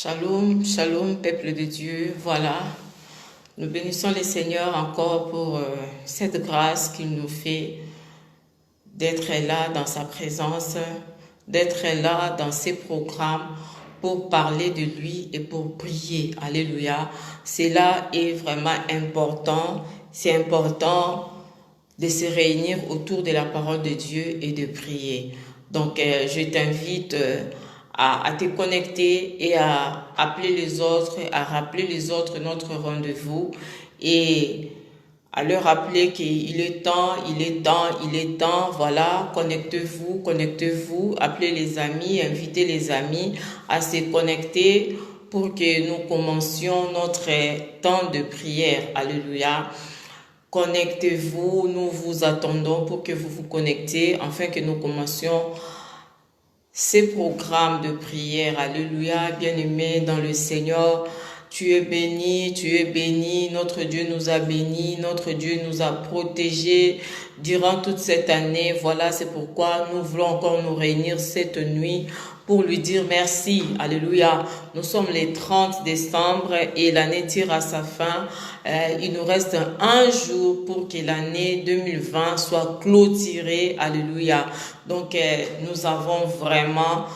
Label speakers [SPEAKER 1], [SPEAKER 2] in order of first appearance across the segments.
[SPEAKER 1] Shalom, shalom, peuple de Dieu. Voilà, nous bénissons le Seigneur encore pour cette grâce qu'il nous fait d'être là dans sa présence, d'être là dans ses programmes pour parler de lui et pour prier. Alléluia. Cela est vraiment important. C'est important de se réunir autour de la parole de Dieu et de prier. Donc, je t'invite à te connecter et à appeler les autres, à rappeler les autres notre rendez-vous et à leur rappeler qu'il est temps, il est temps, il est temps. Voilà, connectez-vous, connectez-vous, appelez les amis, invitez les amis à se connecter pour que nous commencions notre temps de prière. Alléluia. Connectez-vous, nous vous attendons pour que vous vous connectez afin que nous commencions ces programmes de prière. Alléluia, bien-aimés dans le Seigneur. Tu es béni, notre Dieu nous a bénis, notre Dieu nous a protégés durant toute cette année. Voilà, c'est pourquoi nous voulons encore nous réunir cette nuit pour lui dire merci. Alléluia. Nous sommes les 30 décembre et l'année tire à sa fin. Il nous reste un jour pour que l'année 2020 soit clôturée. Alléluia. Donc, nous avons vraiment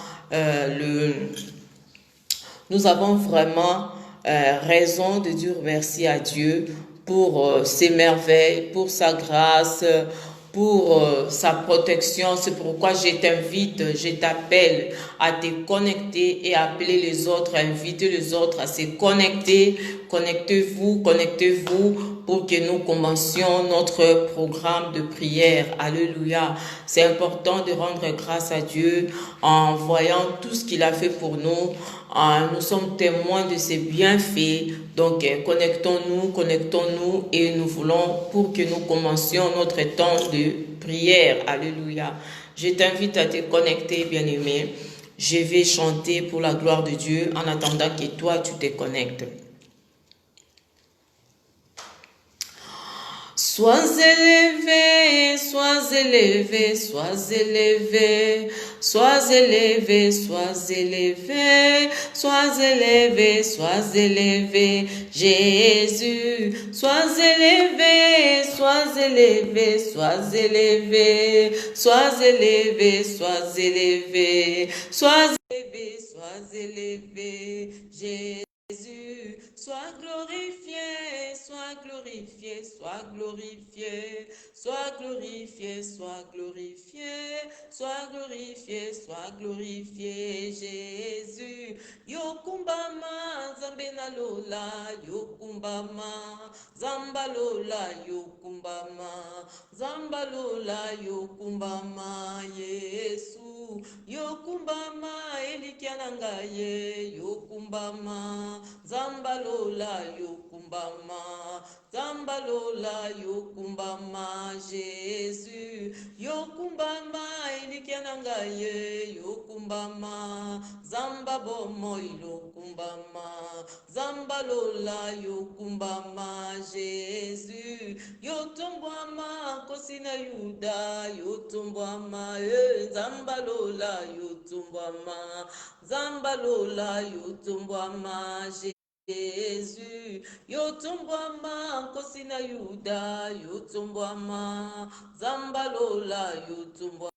[SPEAKER 1] raison de dire merci à Dieu pour ses merveilles, pour sa grâce, pour sa protection. C'est pourquoi je t'invite, je t'appelle à te connecter et à appeler les autres, à inviter les autres à se connecter. Connectez-vous, connectez-vous pour que nous commencions notre programme de prière. Alléluia. C'est important de rendre grâce à Dieu en voyant tout ce qu'il a fait pour nous. Nous sommes témoins de ses bienfaits. Donc, connectons-nous et nous voulons pour que nous commencions notre temps de prière. Alléluia. Je t'invite à te connecter, bien-aimé. Je vais chanter pour la gloire de Dieu en attendant que toi, tu te connectes. Sois élevé, sois élevé, sois élevé, sois élevé, sois élevé, sois élevé, sois élevé, Jésus, sois élevé, sois élevé, sois élevé, sois élevé, sois élevé, sois élevé, sois élevé, Jésus. Jésus, sois glorifié, sois glorifié, sois glorifié, sois glorifié, sois glorifié, sois glorifié, sois glorifié, Jésus. Yokumbama, Zambena Lola, Yokumbama, Zambalola, Yokumbama, Zambalola, Yokumbama, Yesu, Yokumbama, Elikianangaye, Yokumbama, Zambalola, Yokumbama, Zambalola, Yokumbama, Jésus, Yokumbama, Elikianangaye, Yokumbama, Zambabomo, Yokumbama, Zambalola, Yokumbama, Jésus, Yotumbwama, Kosina Yuda, Yotumbwama, Zambalola, Yotumbwama, Zambalola, Yotumbwama, Jésus, Yotumbwama, Kosina Yuda, Yotumbwama, Zambalola, Yotumbwama.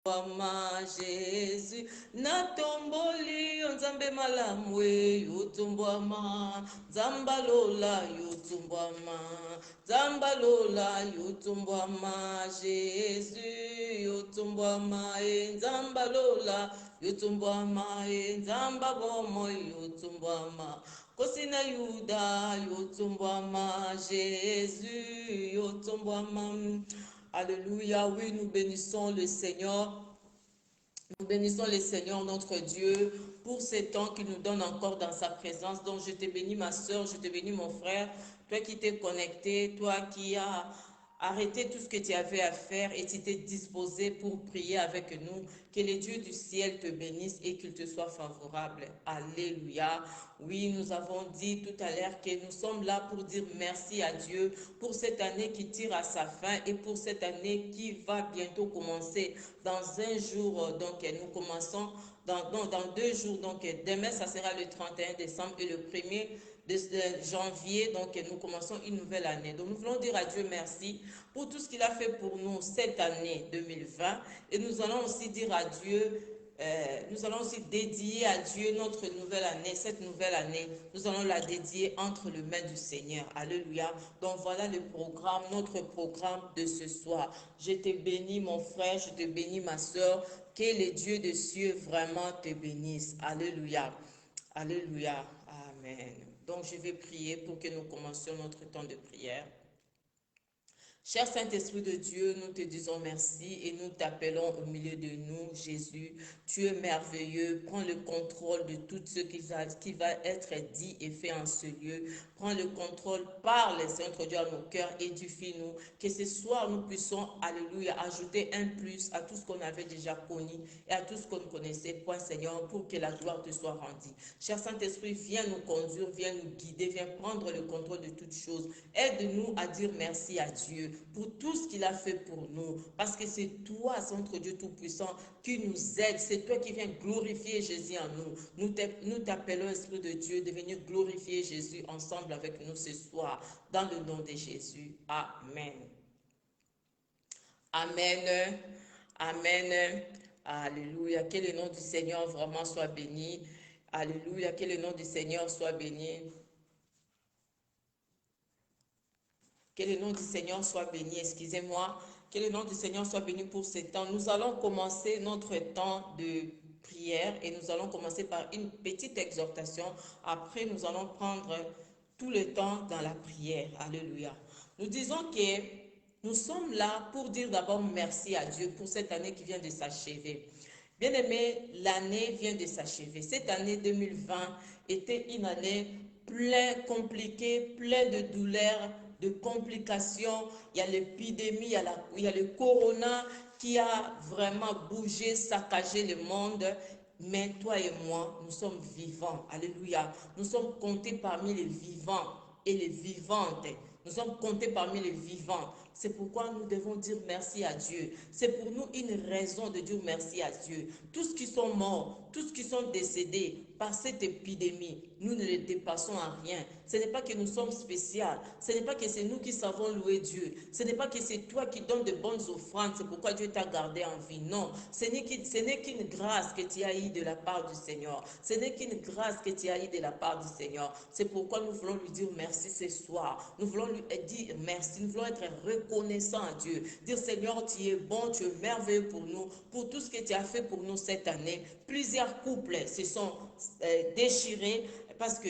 [SPEAKER 1] Wama Jésus natomboli nzambe malamwe yotumbwama zambalola yotumbwama zambalola yotumbwama Jésus yotumbwama nzambalola yotumbwama nzambabomo yotumbwama kosina yuda yotumbwama Jésus yotumbwama. Alléluia, oui, nous bénissons le Seigneur. Nous bénissons le Seigneur, notre Dieu, pour ces temps qu'il nous donne encore dans sa présence. Donc, je te bénis, ma soeur, je te bénis, mon frère, toi qui t'es connecté, toi qui as arrêté tout ce que tu avais à faire et tu t'es disposé pour prier avec nous. Que les dieux du ciel te bénissent et qu'il te soit favorable. Alléluia. Oui, nous avons dit tout à l'heure que nous sommes là pour dire merci à Dieu pour cette année qui tire à sa fin et pour cette année qui va bientôt commencer. Dans un jour, donc nous commençons dans 2 jours. Donc demain, ça sera le 31 décembre et le 1er de janvier. Donc nous commençons une nouvelle année. Donc nous voulons dire à Dieu merci pour tout ce qu'il a fait pour nous cette année 2020. Et nous allons aussi dire à Dieu, nous allons aussi dédier à Dieu notre nouvelle année, cette nouvelle année. Nous allons la dédier entre les mains du Seigneur. Alléluia. Donc voilà le programme, notre programme de ce soir. Je te bénis mon frère, je te bénis ma soeur. Que les dieux des cieux vraiment te bénissent. Alléluia. Alléluia. Amen. Donc je vais prier pour que nous commencions notre temps de prière. Cher Saint-Esprit de Dieu, nous te disons merci et nous t'appelons au milieu de nous, Jésus. Tu es merveilleux. Prends le contrôle de tout ce qui va être dit et fait en ce lieu. Prends le contrôle, parle, Seigneur Dieu, à nos cœurs, édifie-nous. Que ce soir, nous puissions, alléluia, ajouter un plus à tout ce qu'on avait déjà connu et à tout ce qu'on connaissait, point Seigneur, pour que la gloire te soit rendue. Cher Saint-Esprit, viens nous conduire, viens nous guider, viens prendre le contrôle de toutes choses. Aide-nous à dire merci à Dieu pour tout ce qu'il a fait pour nous. Parce que c'est toi, Seigneur Dieu Tout-Puissant, qui nous aide. C'est toi qui viens glorifier Jésus en nous. Nous t'appelons, Esprit de Dieu, de venir glorifier Jésus ensemble avec nous ce soir. Dans le nom de Jésus. Amen. Amen. Amen. Alléluia. Que le nom du Seigneur vraiment soit béni. Alléluia. Que le nom du Seigneur soit béni. Que le nom du Seigneur soit béni, excusez-moi. Que le nom du Seigneur soit béni pour ce temps. Nous allons commencer notre temps de prière et nous allons commencer par une petite exhortation. Après, nous allons prendre tout le temps dans la prière. Alléluia. Nous disons que nous sommes là pour dire d'abord merci à Dieu pour cette année qui vient de s'achever. Bien-aimé, l'année vient de s'achever. Cette année 2020 était une année pleine, compliquée, pleine de douleurs, de complications. Il y a l'épidémie, il y a le corona qui a vraiment bougé, saccagé le monde. Mais toi et moi, nous sommes vivants. Alléluia. Nous sommes comptés parmi les vivants et les vivantes. Nous sommes comptés parmi les vivants. C'est pourquoi nous devons dire merci à Dieu. C'est pour nous une raison de dire merci à Dieu. Tous qui sont morts, tous qui sont décédés par cette épidémie, nous ne les dépassons en rien. Ce n'est pas que nous sommes spéciaux. Ce n'est pas que c'est nous qui savons louer Dieu. Ce n'est pas que c'est toi qui donnes de bonnes offrandes. C'est pourquoi Dieu t'a gardé en vie. Non, ce n'est qu'une grâce que tu as eue de la part du Seigneur. Ce n'est qu'une grâce que tu as eue de la part du Seigneur. C'est pourquoi nous voulons lui dire merci ce soir. Nous voulons lui dire merci. Nous voulons être reconnaissants à Dieu. Dire Seigneur, tu es bon, tu es merveilleux pour nous, pour tout ce que tu as fait pour nous cette année. Plusieurs couples se sont déchirés parce que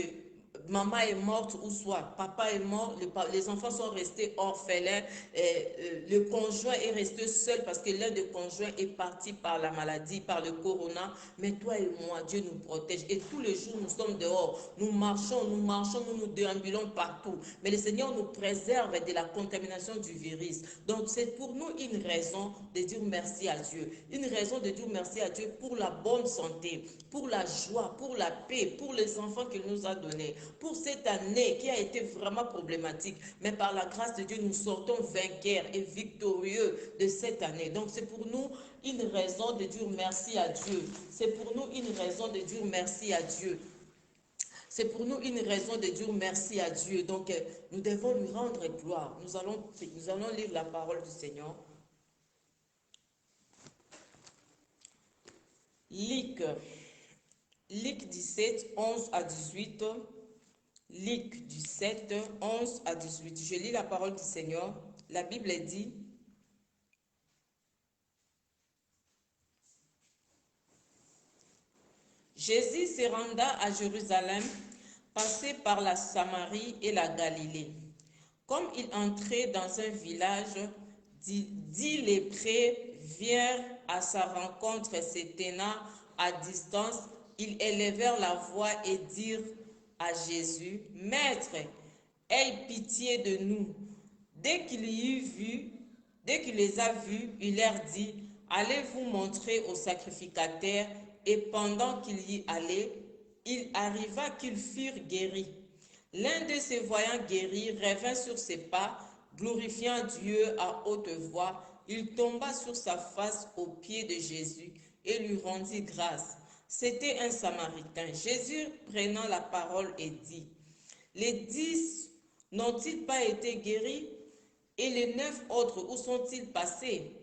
[SPEAKER 1] maman est morte ou soit papa est mort, les enfants sont restés orphelins, le conjoint est resté seul parce que l'un des conjoints est parti par la maladie, par le corona. Mais toi et moi, Dieu nous protège et tous les jours nous sommes dehors, nous marchons, nous déambulons partout. Mais le Seigneur nous préserve de la contamination du virus. Donc c'est pour nous une raison de dire merci à Dieu, une raison de dire merci à Dieu pour la bonne santé, pour la joie, pour la paix, pour les enfants qu'il nous a donnés, pour cette année qui a été vraiment problématique. Mais par la grâce de Dieu, nous sortons vainqueurs et victorieux de cette année. Donc c'est pour nous une raison de dire merci à Dieu. C'est pour nous une raison de dire merci à Dieu. C'est pour nous une raison de dire merci à Dieu. Donc nous devons lui rendre gloire. Nous allons lire la parole du Seigneur. Luc, Luc 17, 11 à 18. Luc 17, 11 à 18. Je lis la parole du Seigneur. La Bible dit, Jésus se renda à Jérusalem, passé par la Samarie et la Galilée. Comme il entrait dans un village, dix lépreux vinrent à sa rencontre, se tenant à distance. Ils élevèrent la voix et dirent à Jésus, Maître, aie pitié de nous. Dès qu'il y eut vu, dès qu'il les a vus, il leur dit, allez vous montrer au sacrificateur. Et pendant qu'il y allait, il arriva qu'ils furent guéris. L'un de se voyant guéri revint sur ses pas, glorifiant Dieu à haute voix. Il tomba sur sa face aux pieds de Jésus et lui rendit grâce. C'était un Samaritain. Jésus prenant la parole et dit, les 10 n'ont-ils pas été guéris? Et les 9 autres, où sont-ils passés?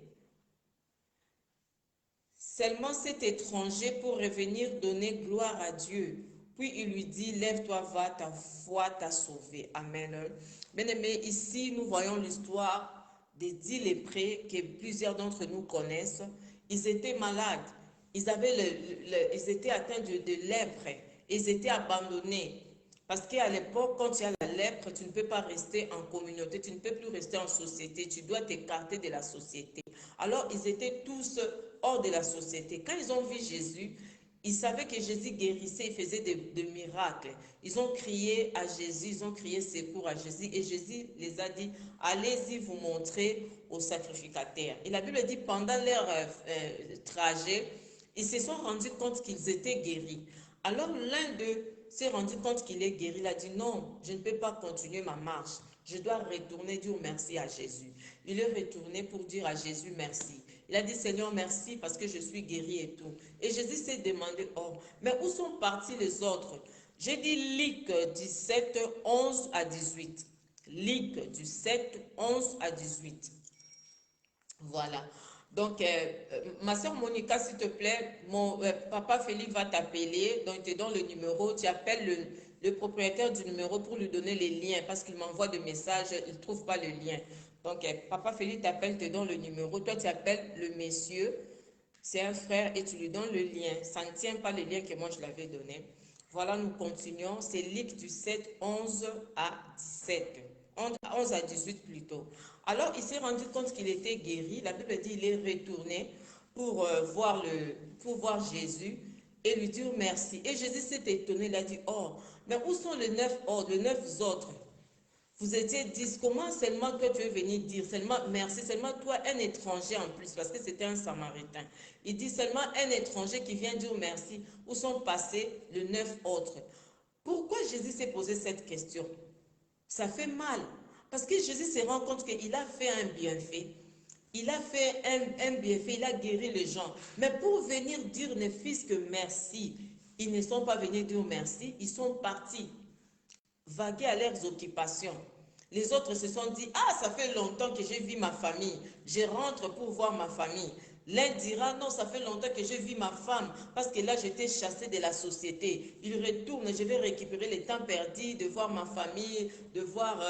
[SPEAKER 1] Seulement cet étranger pour revenir donner gloire à Dieu. Puis il lui dit, lève-toi, va, ta foi t'a sauvé. Amen. Bien-aimés, ici nous voyons l'histoire des 10 lépreux que plusieurs d'entre nous connaissent. Ils étaient malades, ils étaient atteints de lèpre, ils étaient abandonnés. Parce qu'à l'époque, quand il y a la lèpre, tu ne peux pas rester en communauté, tu ne peux plus rester en société, tu dois t'écarter de la société. Alors, ils étaient tous hors de la société. Quand ils ont vu Jésus, ils savaient que Jésus guérissait, il faisait des miracles. Ils ont crié à Jésus, ils ont crié secours à Jésus et Jésus les a dit, allez-y vous montrer au sacrificateur. Et la Bible dit, pendant leur trajet, ils se sont rendus compte qu'ils étaient guéris. Alors l'un d'eux s'est rendu compte qu'il est guéri. Il a dit non, je ne peux pas continuer ma marche. Je dois retourner dire merci à Jésus. Il est retourné pour dire à Jésus merci. Il a dit Seigneur merci parce que je suis guéri et tout. Et Jésus s'est demandé oh, mais où sont partis les autres? J'ai dit Luc 17, 11 à 18. Luc 17, 11 à 18. Voilà. Donc, ma soeur Monica, s'il te plaît, mon papa Félix va t'appeler. Donc, tu te donne le numéro. Tu appelles le propriétaire du numéro pour lui donner les liens parce qu'il m'envoie des messages. Il ne trouve pas le lien. Donc, papa Félix t'appelle, te donne le numéro. Toi, tu appelles le monsieur. C'est un frère et tu lui donnes le lien. Ça ne tient pas le lien que moi, je l'avais donné. Voilà, nous continuons. C'est Luc du 7, 11 à 17. 11 à 18 plutôt. Alors, il s'est rendu compte qu'il était guéri. La Bible dit qu'il est retourné pour, pour voir Jésus et lui dire merci. Et Jésus s'est étonné. Il a dit, oh, mais où sont les 9 autres, les 9 autres? Vous étiez 10. Comment seulement toi tu es venu dire seulement merci, seulement toi un étranger en plus, parce que c'était un Samaritain. Il dit seulement un étranger qui vient dire merci. Où sont passés les 9 autres? Pourquoi Jésus s'est posé cette question? Ça fait mal. Parce que Jésus se rend compte qu'il a fait un bienfait. Il a fait un bienfait, il a guéri les gens. Mais pour venir dire ne fût-ce que merci, ils ne sont pas venus dire merci, ils sont partis vaguer à leurs occupations. Les autres se sont dit, ah, ça fait longtemps que j'ai vu ma famille, je rentre pour voir ma famille. L'un dira, non, ça fait longtemps que j'ai vu ma femme, parce que là, j'étais chassé de la société. Il retourne, je vais récupérer le temps perdu de voir ma famille, de voir,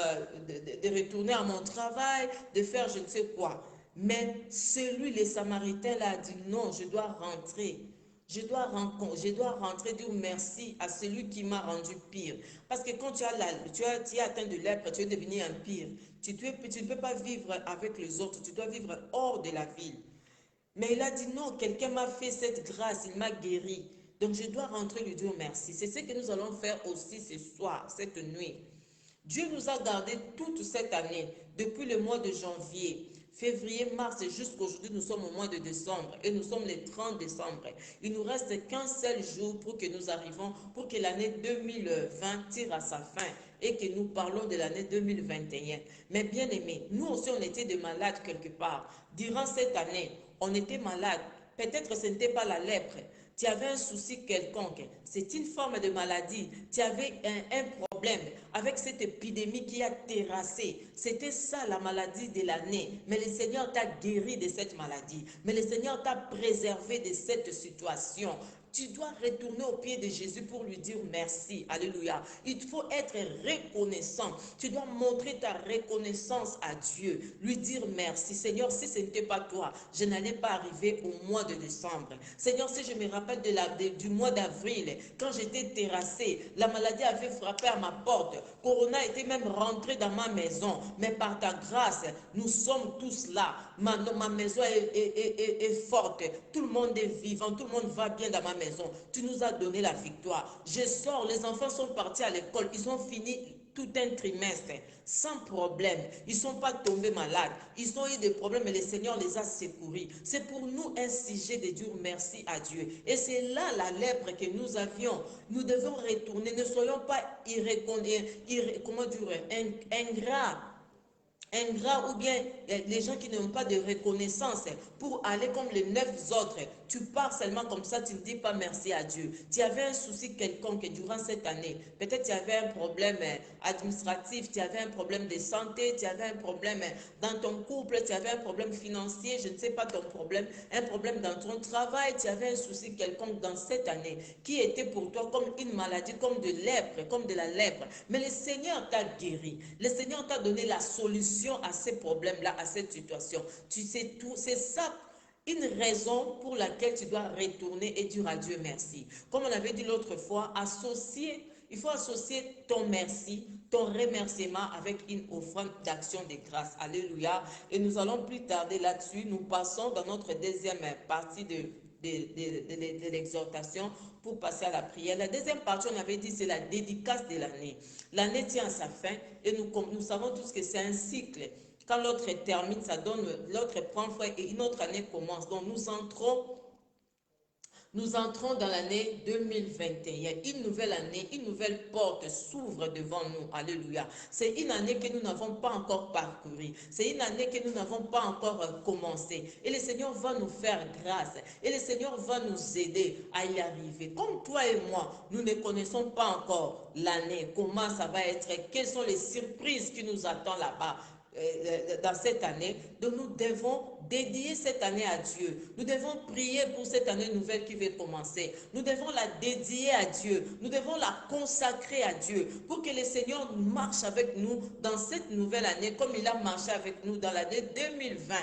[SPEAKER 1] de retourner à mon travail, de faire je ne sais quoi. Mais celui, les Samaritains, là, a dit, non, je dois rentrer. Je dois rentrer, dire merci à celui qui m'a rendu pire. Parce que quand tu es atteint de lèpre, tu es devenu un pire. Tu ne peux pas vivre avec les autres, tu dois vivre hors de la ville. Mais il a dit non, quelqu'un m'a fait cette grâce, il m'a guéri. Donc je dois rentrer lui dire merci. C'est ce que nous allons faire aussi ce soir, cette nuit. Dieu nous a gardés toute cette année, depuis le mois de janvier, février, mars et jusqu'aujourd'hui, nous sommes au mois de décembre et nous sommes le 30 décembre. Il nous reste qu'un seul jour pour que nous arrivons, pour que l'année 2020 tire à sa fin et que nous parlons de l'année 2021. Mais bien aimés, nous aussi on était des malades quelque part. Durant cette année, on était malades. Peut-être ce n'était pas la lèpre, tu avais un souci quelconque, c'est une forme de maladie, tu avais un problème avec cette épidémie qui a terrassé. C'était ça la maladie de l'année. Mais le Seigneur t'a guéri de cette maladie. Mais le Seigneur t'a préservé de cette situation. Tu dois retourner au pied de Jésus pour lui dire merci. Alléluia. Il faut être reconnaissant. Tu dois montrer ta reconnaissance à Dieu. Lui dire merci. Seigneur, si ce n'était pas toi, je n'allais pas arriver au mois de décembre. Seigneur, si je me rappelle du mois d'avril, quand j'étais terrassée, la maladie avait frappé à ma porte. Corona était même rentré dans ma maison. Mais par ta grâce, nous sommes tous là. Ma maison est forte. Tout le monde est vivant. Tout le monde va bien dans ma maison. Tu nous as donné la victoire. Je sors, les enfants sont partis à l'école. Ils ont fini tout un trimestre sans problème. Ils ne sont pas tombés malades. Ils ont eu des problèmes, mais le Seigneur les a secourus. C'est pour nous un sujet de dire merci à Dieu. Et c'est là la lèpre que nous avions. Nous devons retourner. Ne soyons pas ingrats ou bien les gens qui n'ont pas de reconnaissance pour aller comme les 9 autres. Tu pars seulement comme ça, tu ne dis pas merci à Dieu. Tu avais un souci quelconque durant cette année. Peut-être tu avais un problème administratif, tu avais un problème de santé, tu avais un problème dans ton couple, tu avais un problème financier, je ne sais pas ton problème, un problème dans ton travail, tu avais un souci quelconque dans cette année qui était pour toi comme une maladie, comme de lèpre, comme de la lèpre. Mais le Seigneur t'a guéri. Le Seigneur t'a donné la solution à ces problèmes-là, à cette situation. Tu sais tout, c'est ça une raison pour laquelle tu dois retourner et dire à Dieu merci. Comme on avait dit l'autre fois, il faut associer ton merci, ton remerciement avec une offrande d'action de grâce. Alléluia. Et nous allons plus tarder là-dessus. Nous passons dans notre deuxième partie de l'exhortation pour passer à la prière. La deuxième partie, on avait dit, c'est la dédicace de l'année. L'année tient à sa fin et nous savons tous que c'est un cycle. Quand l'autre termine, ça donne, l'autre prend fin et une autre année commence. Donc nous entrons dans l'année 2021. Une nouvelle année, une nouvelle porte s'ouvre devant nous. Alléluia. C'est une année que nous n'avons pas encore parcourue. C'est une année que nous n'avons pas encore commencé. Et le Seigneur va nous faire grâce. Et le Seigneur va nous aider à y arriver. Comme toi et moi, nous ne connaissons pas encore l'année. Comment ça va être? Quelles sont les surprises qui nous attendent là-bas? Dans cette année. Donc nous devons dédier cette année à Dieu. Nous devons prier pour cette année nouvelle qui va commencer. Nous devons la dédier à Dieu. Nous devons la consacrer à Dieu pour que le Seigneur marche avec nous dans cette nouvelle année comme il a marché avec nous dans l'année 2020.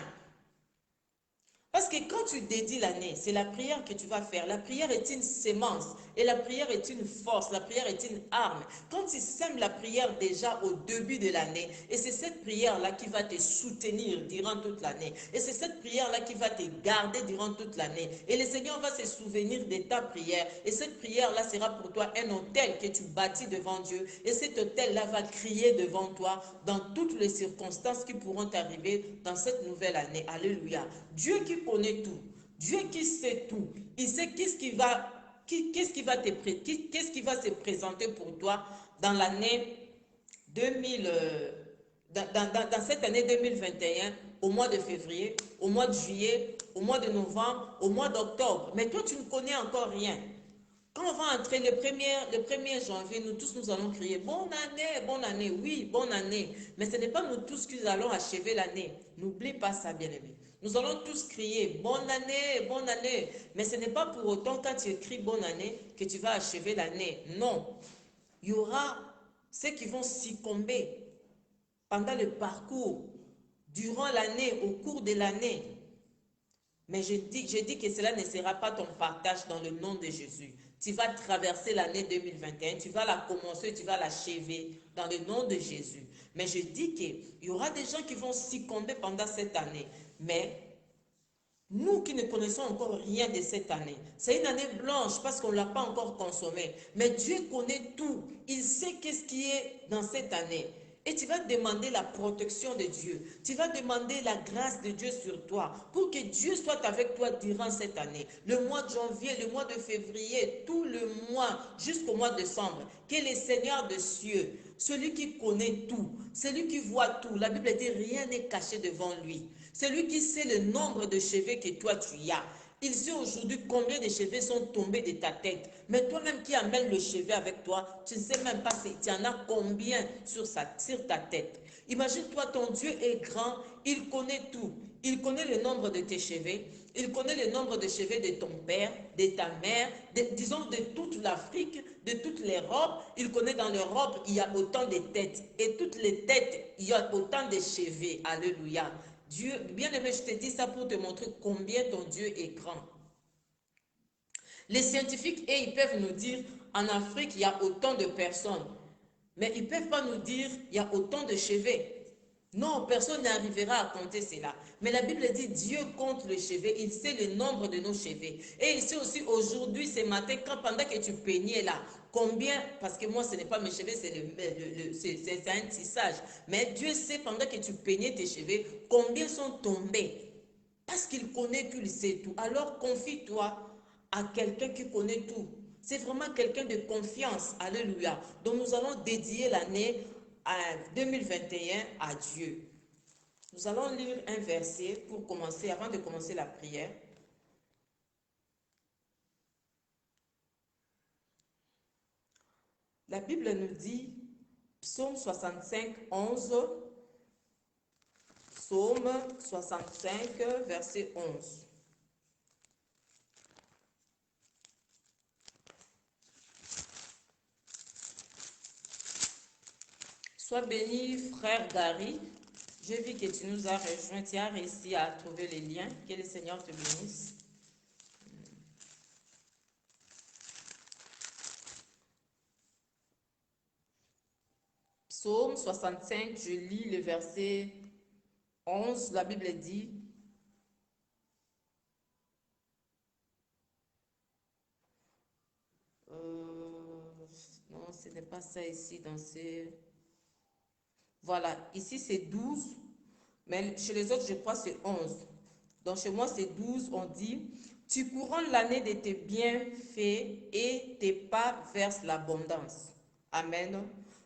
[SPEAKER 1] Parce que quand tu dédies l'année, c'est la prière que tu vas faire. La prière est une sémence et la prière est une force, la prière est une arme. Quand tu sèmes la prière déjà au début de l'année, et c'est cette prière-là qui va te soutenir durant toute l'année, et c'est cette prière-là qui va te garder durant toute l'année, et le Seigneur va se souvenir de ta prière, et cette prière-là sera pour toi un autel que tu bâtis devant Dieu, et cet autel-là va crier devant toi dans toutes les circonstances qui pourront arriver dans cette nouvelle année. Alléluia. Dieu qui connaît tout, Dieu qui sait tout, il sait qu'est-ce qui va se présenter pour toi dans l'année 2000, dans cette année 2021, au mois de février, au mois de juillet, au mois de novembre, au mois d'octobre. Mais toi, tu ne connais encore rien. Quand on va entrer le 1er janvier, nous tous nous allons crier bonne année, oui, bonne année. Mais ce n'est pas nous tous qui allons achever l'année. N'oublie pas ça, bien-aimé. Nous allons tous crier bonne année, bonne année. Mais ce n'est pas pour autant quand tu écris bonne année que tu vas achever l'année. Non. Il y aura ceux qui vont succomber pendant le parcours, durant l'année, au cours de l'année. Mais je dis que cela ne sera pas ton partage dans le nom de Jésus. Tu vas traverser l'année 2021, tu vas la commencer, tu vas l'achever dans le nom de Jésus. Mais je dis qu'il y aura des gens qui vont succomber pendant cette année. Mais nous qui ne connaissons encore rien de cette année, c'est une année blanche parce qu'on ne l'a pas encore consommée. Mais Dieu connaît tout. Il sait qu'est-ce qui est dans cette année. Et tu vas demander la protection de Dieu. Tu vas demander la grâce de Dieu sur toi pour que Dieu soit avec toi durant cette année. Le mois de janvier, le mois de février, tout le mois jusqu'au mois de décembre. Que le Seigneur des cieux, celui qui connaît tout, celui qui voit tout, la Bible dit rien n'est caché devant lui. Celui qui sait le nombre de cheveux que toi tu as.
[SPEAKER 2] Il sait aujourd'hui combien de cheveux sont tombés de ta tête. Mais toi-même qui amènes le cheveu avec toi, tu ne sais même pas si tu en as combien sur ta tête. Imagine-toi, ton Dieu est grand, il connaît tout. Il connaît le nombre de tes cheveux, il connaît le nombre de cheveux de ton père, de ta mère, disons de toute l'Afrique, de toutes les robes. Il connaît dans les robes, il y a autant de têtes. Et toutes les têtes, il y a autant de cheveux. Alléluia. Dieu, bien-aimé, je te dis ça pour te montrer combien ton Dieu est grand. Les scientifiques, ils peuvent nous dire, en Afrique, il y a autant de personnes. Mais ils ne peuvent pas nous dire, il y a autant de cheveux. Non, personne n'arrivera à compter cela. Mais la Bible dit, Dieu compte les cheveux, il sait le nombre de nos cheveux. Et il sait aussi aujourd'hui, ce matin, pendant que tu peignais là, combien, parce que moi ce n'est pas mes cheveux, c'est un tissage. Mais Dieu sait pendant que tu peignais tes cheveux, combien sont tombés. Parce qu'il connaît, qu'il sait tout. Alors confie-toi à quelqu'un qui connaît tout. C'est vraiment quelqu'un de confiance. Alléluia. Donc nous allons dédier l'année 2021 à Dieu. Nous allons lire un verset pour commencer, avant de commencer la prière. La Bible nous dit, Psaume 65, 11, Psaume 65, verset 11. Sois béni, frère Gary. J'ai vu que tu nous as rejoints, tu as réussi à trouver les liens. Que le Seigneur te bénisse. Psaume 65, je lis le verset 11. La Bible dit, non, ce n'est pas ça ici dans ces... Voilà, ici c'est 12, mais chez les autres, je crois c'est 11. Donc chez moi c'est 12, on dit, tu couronnes l'année de tes bienfaits et tes pas versent l'abondance. Amen.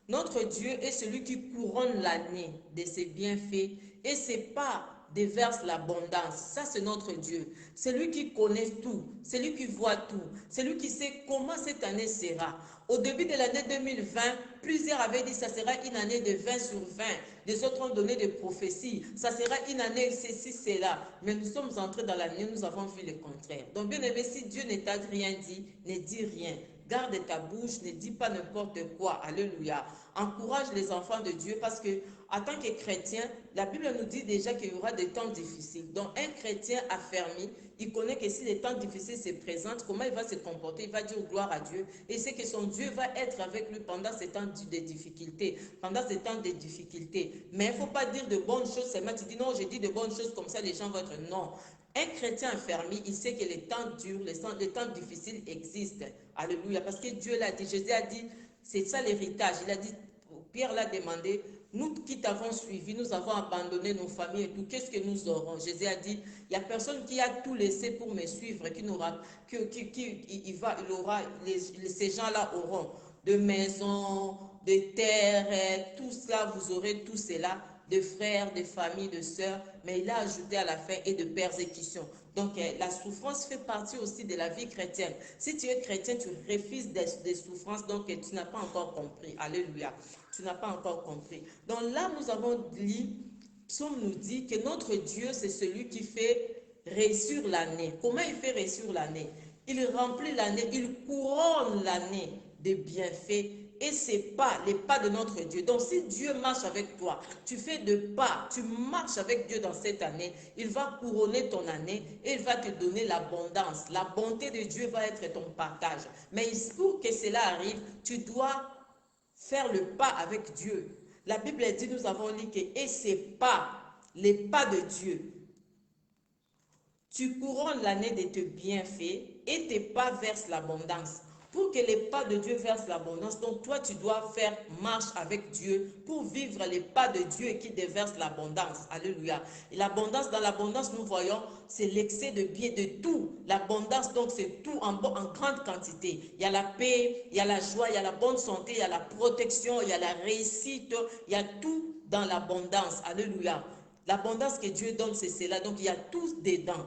[SPEAKER 2] Notre Dieu est celui qui couronne l'année de ses bienfaits et ses pas déverse l'abondance. Ça, c'est notre Dieu. C'est lui qui connaît tout. C'est lui qui voit tout. C'est lui qui sait comment cette année sera. Au début de l'année 2020, plusieurs avaient dit que ça sera une année de 20 sur 20. Les autres ont donné des prophéties. Ça sera une année ceci, cela. Mais nous sommes entrés dans l'année, nous avons vu le contraire. Donc, bien aimé, si Dieu ne t'a rien dit, ne dis rien. Garde ta bouche, ne dis pas n'importe quoi. Alléluia. Encourage les enfants de Dieu parce que, en tant que chrétien, la Bible nous dit déjà qu'il y aura des temps difficiles. Donc, un chrétien affermi, il connaît que si les temps difficiles se présentent, comment il va se comporter? Il va dire gloire à Dieu. Et c'est que son Dieu va être avec lui pendant ces temps de difficultés. Pendant ces temps de difficultés. Mais il ne faut pas dire de bonnes choses seulement. Tu dis non, je dis de bonnes choses comme ça, les gens vont être non. Un chrétien affermi, il sait que les temps durs, les temps difficiles existent. Alléluia. Parce que Dieu l'a dit, Jésus a dit, c'est ça l'héritage. Il a dit, Pierre l'a demandé, nous qui t'avons suivi, nous avons abandonné nos familles et tout, qu'est-ce que nous aurons? Jésus a dit, il n'y a personne qui a tout laissé pour me suivre, ces gens-là auront de maisons, de terres, tout cela, vous aurez tout cela, de frères, de familles, de sœurs, mais il a ajouté à la fin et de persécution. Donc la souffrance fait partie aussi de la vie chrétienne. Si tu es chrétien, tu refuses des souffrances, donc tu n'as pas encore compris. Alléluia. Tu n'as pas encore compris. Donc là, nous avons lu, Psaume nous dit que notre Dieu, c'est celui qui fait réussir l'année. Comment il fait réussir l'année? Il remplit l'année, il couronne l'année de bienfaits et c'est pas les pas de notre Dieu. Donc si Dieu marche avec toi, tu fais de pas, tu marches avec Dieu dans cette année, il va couronner ton année et il va te donner l'abondance. La bonté de Dieu va être ton partage. Mais pour que cela arrive, tu dois faire le pas avec Dieu. La Bible dit, nous avons lu que et ces pas, les pas de Dieu, tu couronnes l'année de tes bienfaits et tes pas versent l'abondance. Pour que les pas de Dieu versent l'abondance, donc toi tu dois faire marche avec Dieu pour vivre les pas de Dieu qui déverse l'abondance. Alléluia. Et l'abondance, dans l'abondance, nous voyons, c'est l'excès de bien, de tout. L'abondance, donc c'est tout en grande quantité. Il y a la paix, il y a la joie, il y a la bonne santé, il y a la protection, il y a la réussite, il y a tout dans l'abondance. Alléluia. L'abondance que Dieu donne, c'est cela. Donc il y a tout dedans.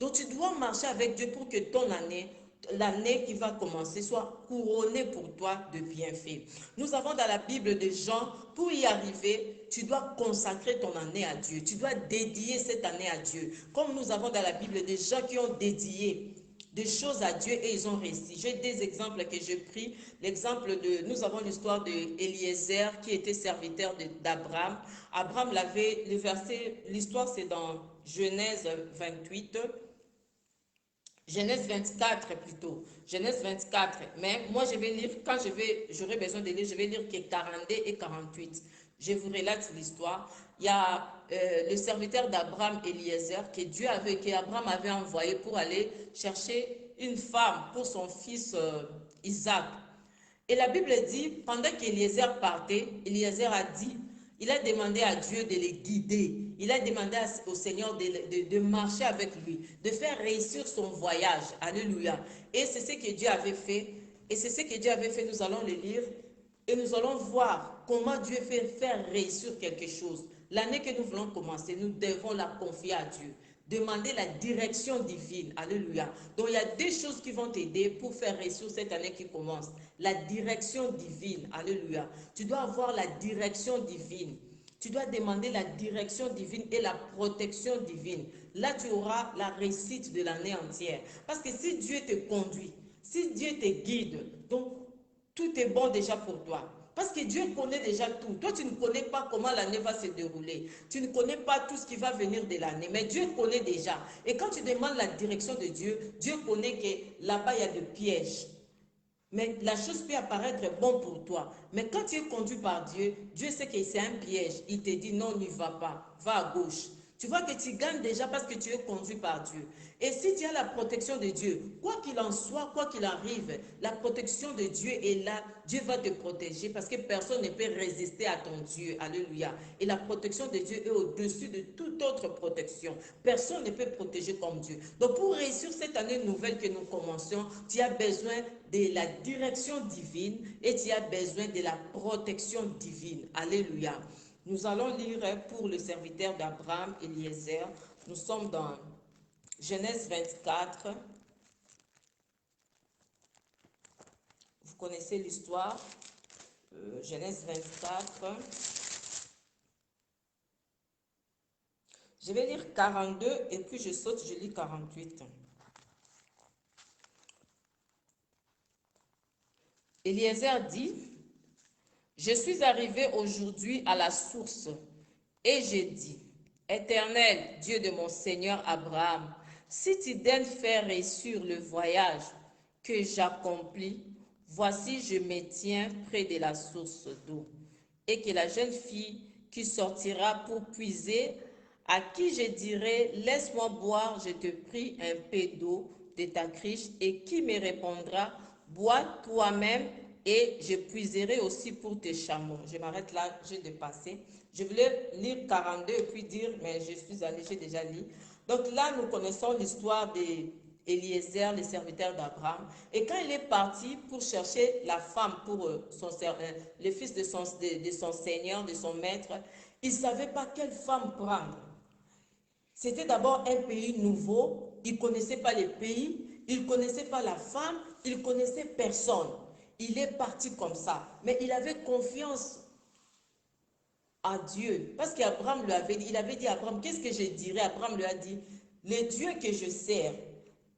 [SPEAKER 2] Donc tu dois marcher avec Dieu pour que ton année, l'année qui va commencer, soit couronnée pour toi de bienfaits. Nous avons dans la Bible des gens, pour y arriver, tu dois consacrer ton année à Dieu. Tu dois dédier cette année à Dieu. Comme nous avons dans la Bible des gens qui ont dédié des choses à Dieu et ils ont réussi. J'ai des exemples que j'ai pris. L'exemple de, nous avons l'histoire d'Eliezer qui était serviteur d'Abraham. Abraham l'avait, le verset, l'histoire c'est dans Genèse 28. Genèse 24 plutôt. Genèse 24. Mais moi, je vais lire, quand j'aurai besoin de lire, je vais lire que 42 et 48. Je vous relate l'histoire. Il y a le serviteur d'Abraham, Eliezer, qu'Abraham avait envoyé pour aller chercher une femme pour son fils Isaac. Et la Bible dit, pendant qu'Eliezer partait, Eliezer a dit, il a demandé à Dieu de les guider. Il a demandé au Seigneur de marcher avec lui, de faire réussir son voyage. Alléluia. Et c'est ce que Dieu avait fait. Et c'est ce que Dieu avait fait. Nous allons le lire. Et nous allons voir comment Dieu fait faire réussir quelque chose. L'année que nous voulons commencer, nous devons la confier à Dieu. Demander la direction divine. Alléluia. Donc il y a des choses qui vont t'aider pour faire réussir cette année qui commence. La direction divine. Alléluia. Tu dois avoir la direction divine. Tu dois demander la direction divine et la protection divine. Là, tu auras la réussite de l'année entière. Parce que si Dieu te conduit, si Dieu te guide, donc tout est bon déjà pour toi. Parce que Dieu connaît déjà tout. Toi, tu ne connais pas comment l'année va se dérouler. Tu ne connais pas tout ce qui va venir de l'année. Mais Dieu connaît déjà. Et quand tu demandes la direction de Dieu, Dieu connaît que là-bas, il y a des pièges. Mais la chose peut apparaître bon pour toi. Mais quand tu es conduit par Dieu, Dieu sait que c'est un piège. Il te dit non, n'y va pas. Va à gauche. Tu vois que tu gagnes déjà parce que tu es conduit par Dieu. Et si tu as la protection de Dieu, quoi qu'il en soit, quoi qu'il arrive, la protection de Dieu est là. Dieu va te protéger parce que personne ne peut résister à ton Dieu. Alléluia. Et la protection de Dieu est au-dessus de toute autre protection. Personne ne peut protéger comme Dieu. Donc pour réussir cette année nouvelle que nous commençons, tu as besoin de la direction divine et tu as besoin de la protection divine. Alléluia. Nous allons lire pour le serviteur d'Abraham, Eliezer. Nous sommes dans Genèse 24. Vous connaissez l'histoire. Genèse 24. Je vais lire 42 et puis je saute, je lis 48. Eliezer dit, je suis arrivé aujourd'hui à la source et j'ai dit, Éternel, Dieu de mon Seigneur Abraham, si tu daignes faire réussir le voyage que j'accomplis, voici je me tiens près de la source d'eau, et que la jeune fille qui sortira pour puiser, à qui je dirai, laisse-moi boire, je te prie un peu d'eau de ta criche, et qui me répondra, bois toi-même, et je puiserai aussi pour tes chameaux. Je m'arrête là, j'ai dépassé. Je voulais lire 42 et puis dire, mais je suis allée, j'ai déjà lu. Donc là, nous connaissons l'histoire d'Eliezer, le serviteur d'Abraham. Et quand il est parti pour chercher la femme pour le fils de son seigneur, de son maître, il ne savait pas quelle femme prendre. C'était d'abord un pays nouveau, il ne connaissait pas les pays, il ne connaissait pas la femme, il ne connaissait personne. Il est parti comme ça, mais il avait confiance à Dieu. Parce qu'Abraham lui avait dit, il avait dit à Abraham, qu'est-ce que je dirais? Abraham lui a dit, le Dieu que je sers,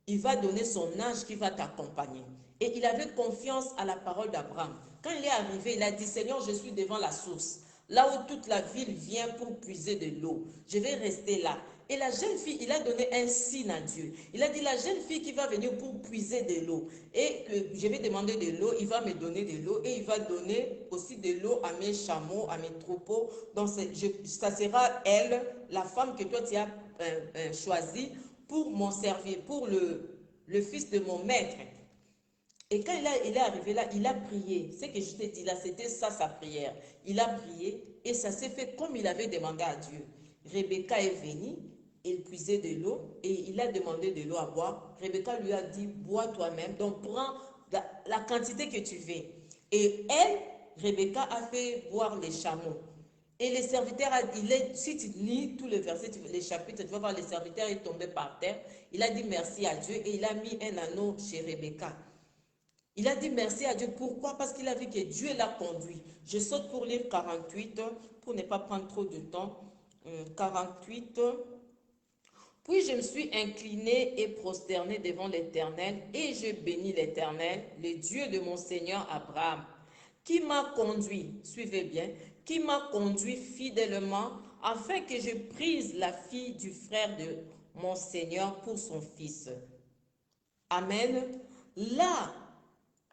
[SPEAKER 2] il va donner son ange qui va t'accompagner. Et il avait confiance à la parole d'Abraham. Quand il est arrivé, il a dit, Seigneur, je suis devant la source, là où toute la ville vient pour puiser de l'eau. Je vais rester là. Et la jeune fille, il a donné un signe à Dieu. Il a dit, la jeune fille qui va venir pour puiser de l'eau. Et que je vais demander de l'eau, il va me donner de l'eau. Et il va donner aussi de l'eau à mes chameaux, à mes troupeaux. Donc, ça sera elle, la femme que toi tu as choisie pour mon servir, pour le fils de mon maître. Et quand il est arrivé là, il a prié. Ce que je t'ai dit là, c'était ça sa prière. Il a prié et ça s'est fait comme il avait demandé à Dieu. Rebecca est venue, il puisait de l'eau et il a demandé de l'eau à boire. Rebecca lui a dit, bois toi-même, donc prends la quantité que tu veux. Et elle, Rebecca, a fait boire les chameaux. Et les serviteurs, si tu lis tous les versets, les chapitres, tu vas voir les serviteurs est tombé par terre. Il a dit merci à Dieu et il a mis un anneau chez Rebecca. Il a dit merci à Dieu. Pourquoi? Parce qu'il a vu que Dieu l'a conduit. Je saute pour lire 48 pour ne pas prendre trop de temps. 48. Puis je me suis incliné et prosterné devant l'Éternel et je bénis l'Éternel, le Dieu de mon Seigneur Abraham, qui m'a conduit, suivez bien, qui m'a conduit fidèlement afin que je prise la fille du frère de mon Seigneur pour son fils. Amen. Là,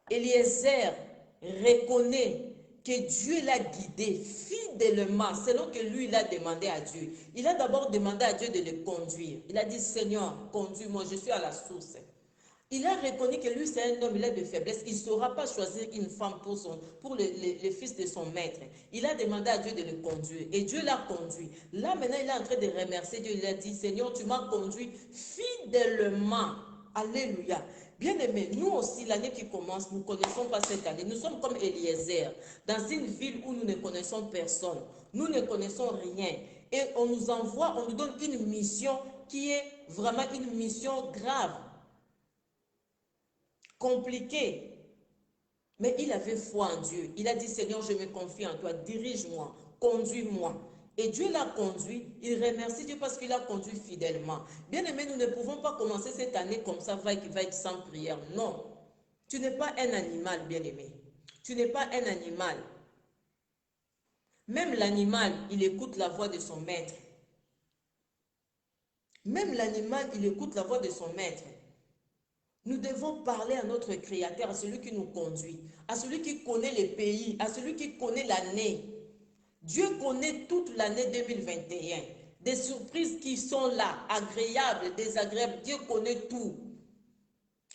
[SPEAKER 2] Eliezer reconnaît que Dieu l'a guidé fidèlement, selon que lui, il a demandé à Dieu. Il a d'abord demandé à Dieu de le conduire. Il a dit, Seigneur, conduis-moi, je suis à la source. Il a reconnu que lui, c'est un homme, il a de faiblesse. Il ne saura pas choisir une femme pour le fils de son maître. Il a demandé à Dieu de le conduire. Et Dieu l'a conduit. Là, maintenant, il est en train de remercier Dieu. Il a dit, Seigneur, tu m'as conduit fidèlement. Alléluia. Bien-aimés, nous aussi, l'année qui commence, nous ne connaissons pas cette année. Nous sommes comme Eliezer, dans une ville où nous ne connaissons personne. Nous ne connaissons rien. Et on nous envoie, on nous donne une mission qui est vraiment une mission grave, compliquée. Mais il avait foi en Dieu. Il a dit, Seigneur, je me confie en toi. Dirige-moi, conduis-moi. Et Dieu l'a conduit. Il remercie Dieu parce qu'il l'a conduit fidèlement. Bien aimé, nous ne pouvons pas commencer cette année comme ça, va être sans prière. Non. Tu n'es pas un animal, bien aimé. Tu n'es pas un animal. Même l'animal, il écoute la voix de son maître. Même l'animal, il écoute la voix de son maître. Nous devons parler à notre Créateur, à celui qui nous conduit, à celui qui connaît les pays, à celui qui connaît l'année. Dieu connaît toute l'année 2021. Des surprises qui sont là, agréables, désagréables. Dieu connaît tout.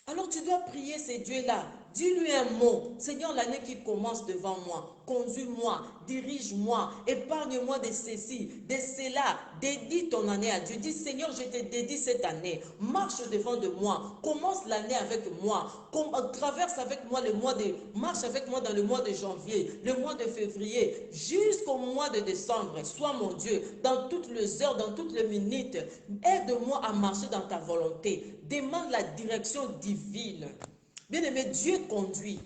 [SPEAKER 2] Alors tu dois prier ces dieux-là. Dis-lui un mot. Seigneur, l'année qui commence devant moi, conduis-moi, dirige-moi, épargne-moi de ceci, de cela. Dédie ton année à Dieu. Dis, Seigneur, je te dédie cette année. Marche devant de moi. Commence l'année avec moi. Traverse avec moi marche avec moi dans le mois de janvier, le mois de février, jusqu'au mois de décembre. Sois mon Dieu, dans toutes les heures, dans toutes les minutes. Aide-moi à marcher dans ta volonté. Demande la direction divine. Bien-aimé, Dieu conduit.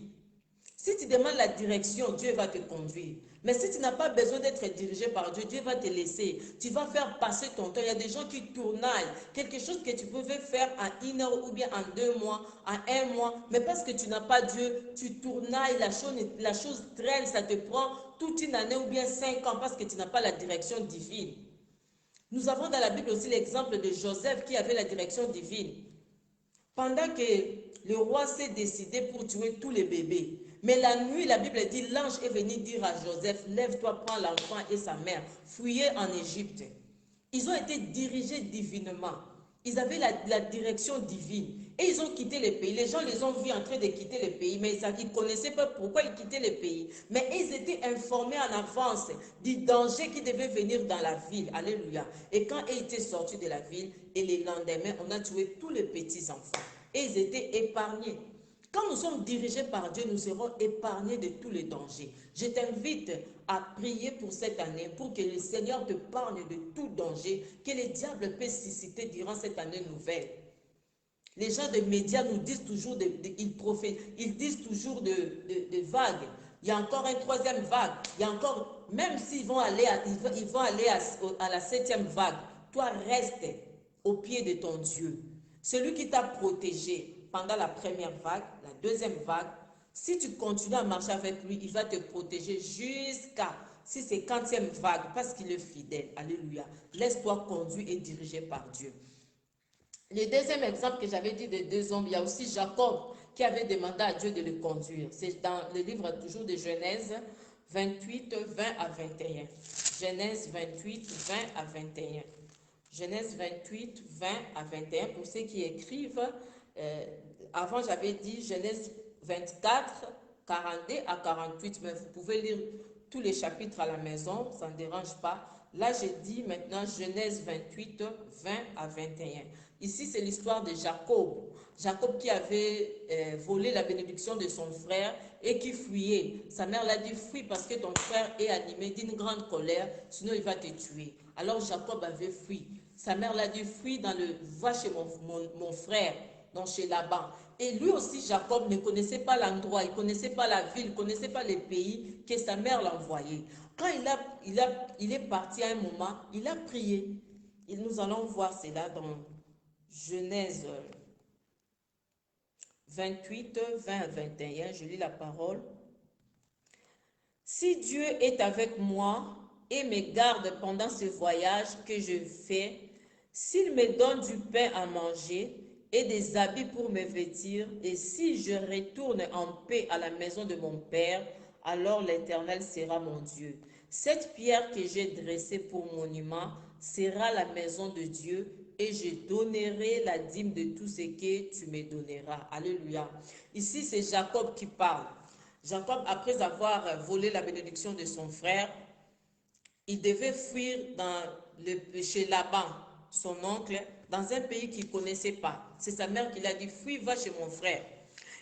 [SPEAKER 2] Si tu demandes la direction, Dieu va te conduire. Mais si tu n'as pas besoin d'être dirigé par Dieu, Dieu va te laisser. Tu vas faire passer ton temps. Il y a des gens qui tournaillent. Quelque chose que tu pouvais faire en 1 heure ou bien en 2 mois, en 1 mois. Mais parce que tu n'as pas Dieu, tu tournailles, la chose traîne, ça te prend toute une année ou bien 5 ans parce que tu n'as pas la direction divine. Nous avons dans la Bible aussi l'exemple de Joseph qui avait la direction divine. Pendant que le roi s'est décidé pour tuer tous les bébés. Mais la nuit, la Bible dit, l'ange est venu dire à Joseph, lève-toi, prends l'enfant et sa mère, fuyez en Égypte. Ils ont été dirigés divinement. Ils avaient la direction divine. Et ils ont quitté le pays. Les gens les ont vus en train de quitter le pays, mais ils ne connaissaient pas pourquoi ils quittaient le pays. Mais ils étaient informés en avance du danger qui devait venir dans la ville. Alléluia. Et quand ils étaient sortis de la ville, et le lendemain, on a tué tous les petits-enfants. Et ils étaient épargnés. Quand nous sommes dirigés par Dieu, nous serons épargnés de tous les dangers. Je t'invite à prier pour cette année, pour que le Seigneur te parle de tout danger que le diable peut susciter durant cette année nouvelle. Les gens des médias nous disent toujours, ils disent toujours de vagues. Il y a encore une 3e vague. Il y a encore, même s'ils vont aller à la 7e vague, toi reste au pied de ton Dieu. Celui qui t'a protégé pendant la 1re vague, la 2e vague, si tu continues à marcher avec lui, il va te protéger jusqu'à si c'est 40e vague parce qu'il est fidèle. Alléluia. Laisse-toi conduire et diriger par Dieu. Le deuxième exemple que j'avais dit des 2 hommes, il y a aussi Jacob qui avait demandé à Dieu de le conduire. C'est dans le livre toujours de Genèse 28, 20 à 21. Genèse 28, 20 à 21. Genèse 28, 20 à 21. Pour ceux qui écrivent, avant j'avais dit Genèse 24, 42 à 48, mais vous pouvez lire tous les chapitres à la maison, ça ne dérange pas. Là, j'ai dit maintenant Genèse 28, 20 à 21. Ici, c'est l'histoire de Jacob. Jacob qui avait volé la bénédiction de son frère et qui fuyait. Sa mère l'a dit, fuis parce que ton frère est animé d'une grande colère, sinon il va te tuer. Alors Jacob avait fui. Sa mère l'a dit, fuis va chez mon frère, donc chez Laban. Et lui aussi, Jacob ne connaissait pas l'endroit, il ne connaissait pas la ville, il ne connaissait pas les pays que sa mère l'envoyait. Quand il est parti à un moment, il a prié. Et nous allons voir cela dans Genèse 28, 20 à 21. Je lis la parole. Si Dieu est avec moi et me garde pendant ce voyage que je fais, s'il me donne du pain à manger et des habits pour me vêtir, et si je retourne en paix à la maison de mon Père, alors l'Éternel sera mon Dieu. Cette pierre que j'ai dressée pour monument sera la maison de Dieu, et je donnerai la dîme de tout ce que tu me donneras. Alléluia. Ici, c'est Jacob qui parle. Jacob, après avoir volé la bénédiction de son frère, il devait fuir chez Laban, son oncle, dans un pays qu'il ne connaissait pas. C'est sa mère qui l'a dit, fuis, va chez mon frère.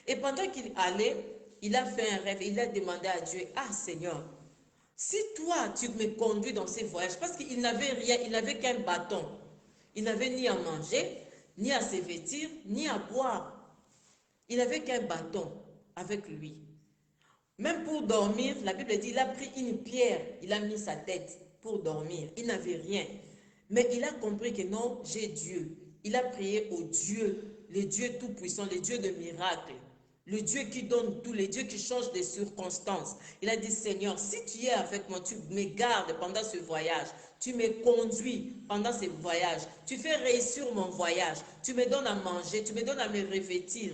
[SPEAKER 2] Et pendant qu'il allait, il a fait un rêve. Il a demandé à Dieu, ah Seigneur, si toi, tu me conduis dans ces voyages, parce qu'il n'avait rien, il n'avait qu'un bâton. Il n'avait ni à manger, ni à se vêtir, ni à boire. Il n'avait qu'un bâton avec lui. Même pour dormir, la Bible dit, il a pris une pierre, il a mis sa tête pour dormir. Il n'avait rien. Mais il a compris que non, j'ai Dieu. Il a prié au Dieu, le Dieu tout-puissant, le Dieu de miracles, le Dieu qui donne tout, le Dieu qui change des circonstances. Il a dit, Seigneur, si tu es avec moi, tu me gardes pendant ce voyage, tu me conduis pendant ce voyage, tu fais réussir mon voyage, tu me donnes à manger, tu me donnes à me revêtir.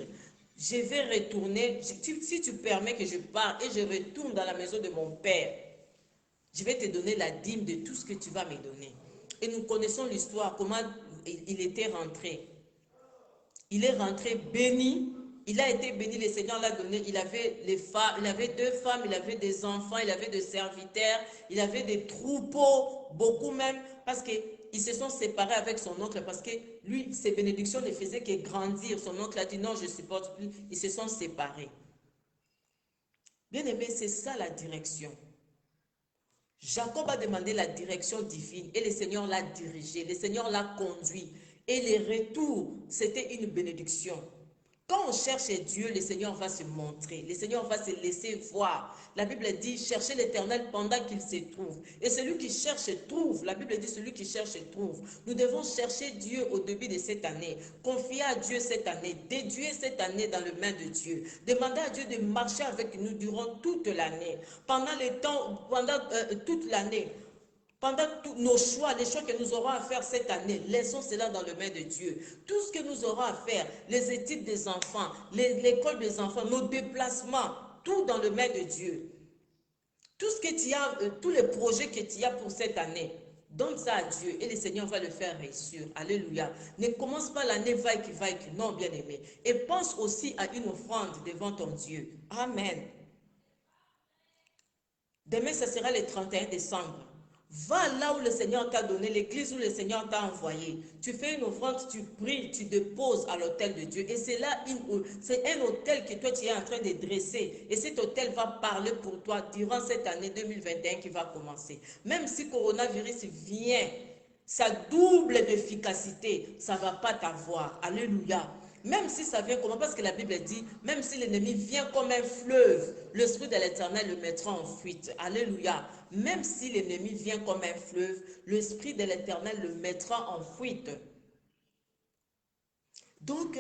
[SPEAKER 2] Je vais retourner, si tu permets que je parte et je retourne dans la maison de mon Père, je vais te donner la dîme de tout ce que tu vas me donner. Et nous connaissons l'histoire, comment il était rentré. Il est rentré béni, il a été béni, le Seigneur l'a donné, il avait il avait 2 femmes, il avait des enfants, il avait des serviteurs, il avait des troupeaux, beaucoup même, parce qu'ils se sont séparés avec son oncle, parce que lui, ses bénédictions ne faisaient que grandir. Son oncle a dit non, je ne supporte plus, ils se sont séparés. Bien aimé, c'est ça la direction. Jacob a demandé la direction divine et le Seigneur l'a dirigé, le Seigneur l'a conduit. Et le retour, c'était une bénédiction. Quand on cherche Dieu, le Seigneur va se montrer, le Seigneur va se laisser voir. La Bible dit, cherchez l'Éternel pendant qu'il se trouve. Et celui qui cherche trouve. La Bible dit, celui qui cherche trouve. Nous devons chercher Dieu au début de cette année, confier à Dieu cette année, déduire cette année dans les mains de Dieu. Demander à Dieu de marcher avec nous durant toute l'année, pendant toute l'année. Pendant tous nos choix, les choix que nous aurons à faire cette année, laissons cela dans les mains de Dieu. Tout ce que nous aurons à faire, les études des enfants, l'école des enfants, nos déplacements, tout dans les mains de Dieu. Tout ce que tu as, tous les projets que tu as pour cette année, donne ça à Dieu et le Seigneur va le faire réussir. Alléluia. Ne commence pas l'année vaille qui. Non, bien aimé. Et pense aussi à une offrande devant ton Dieu. Amen. Demain, ce sera le 31 décembre. Va là où le Seigneur t'a donné, l'église où le Seigneur t'a envoyé. Tu fais une offrande, tu pries, tu déposes à l'autel de Dieu. Et c'est là, c'est un autel que toi tu es en train de dresser. Et cet autel va parler pour toi durant cette année 2021 qui va commencer. Même si coronavirus vient, sa double d'efficacité, ça ne va pas t'avoir. Alléluia. Même si ça vient comment? Parce que la Bible dit, même si l'ennemi vient comme un fleuve, l'Esprit de l'Éternel le mettra en fuite. Alléluia. Même si l'ennemi vient comme un fleuve, l'Esprit de l'Éternel le mettra en fuite. Donc,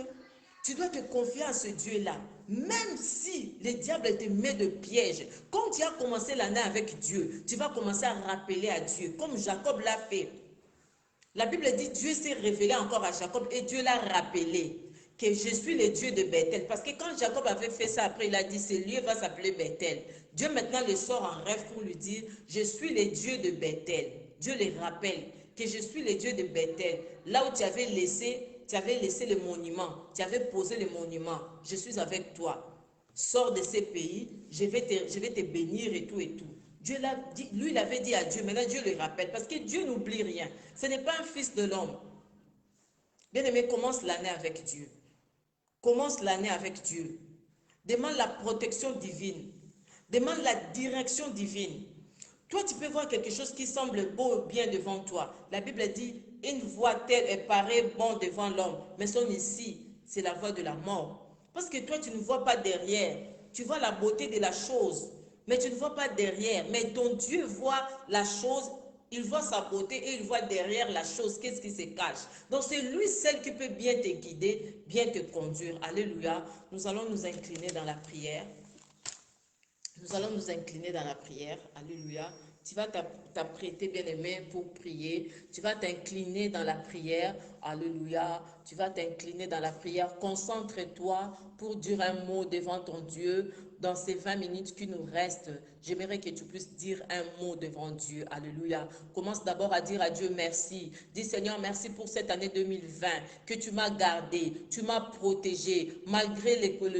[SPEAKER 2] tu dois te confier à ce Dieu-là. Même si le diable te met de pièges, comme tu as commencé l'année avec Dieu, tu vas commencer à rappeler à Dieu, comme Jacob l'a fait. La Bible dit, Dieu s'est révélé encore à Jacob et Dieu l'a rappelé que je suis le Dieu de Bethel. Parce que quand Jacob avait fait ça, après il a dit, ce lieu va s'appeler Bethel. Dieu maintenant le sort en rêve pour lui dire, je suis le Dieu de Bethel. Dieu le rappelle que je suis le Dieu de Bethel. Là où tu avais laissé le monument, tu avais posé le monument, je suis avec toi. Sors de ces pays, je vais te bénir et tout et tout. Dieu l'a dit, lui il avait dit à Dieu, maintenant Dieu le rappelle, parce que Dieu n'oublie rien. Ce n'est pas un fils de l'homme. Bien-aimé, commence l'année avec Dieu. Commence l'année avec Dieu. Demande la protection divine. Demande la direction divine. Toi, tu peux voir quelque chose qui semble beau ou bien devant toi. La Bible dit, une voie telle est paraît bon devant l'homme, mais son ici, c'est la voie de la mort. Parce que toi, tu ne vois pas derrière. Tu vois la beauté de la chose, mais tu ne vois pas derrière. Mais ton Dieu voit la chose, il voit sa beauté et il voit derrière la chose, qu'est-ce qui se cache. Donc c'est lui seul qui peut bien te guider, bien te conduire. Alléluia. Nous allons nous incliner dans la prière. Nous allons nous incliner dans la prière. Alléluia. Tu vas t'apprêter, bien-aimé, pour prier. Tu vas t'incliner dans la prière. Alléluia. Tu vas t'incliner dans la prière. Concentre-toi pour dire un mot devant ton Dieu. Dans ces 20 minutes qui nous restent, j'aimerais que tu puisses dire un mot devant Dieu. Alléluia. Commence d'abord à dire à Dieu merci. Dis Seigneur, merci pour cette année 2020 que tu m'as gardé, tu m'as protégé malgré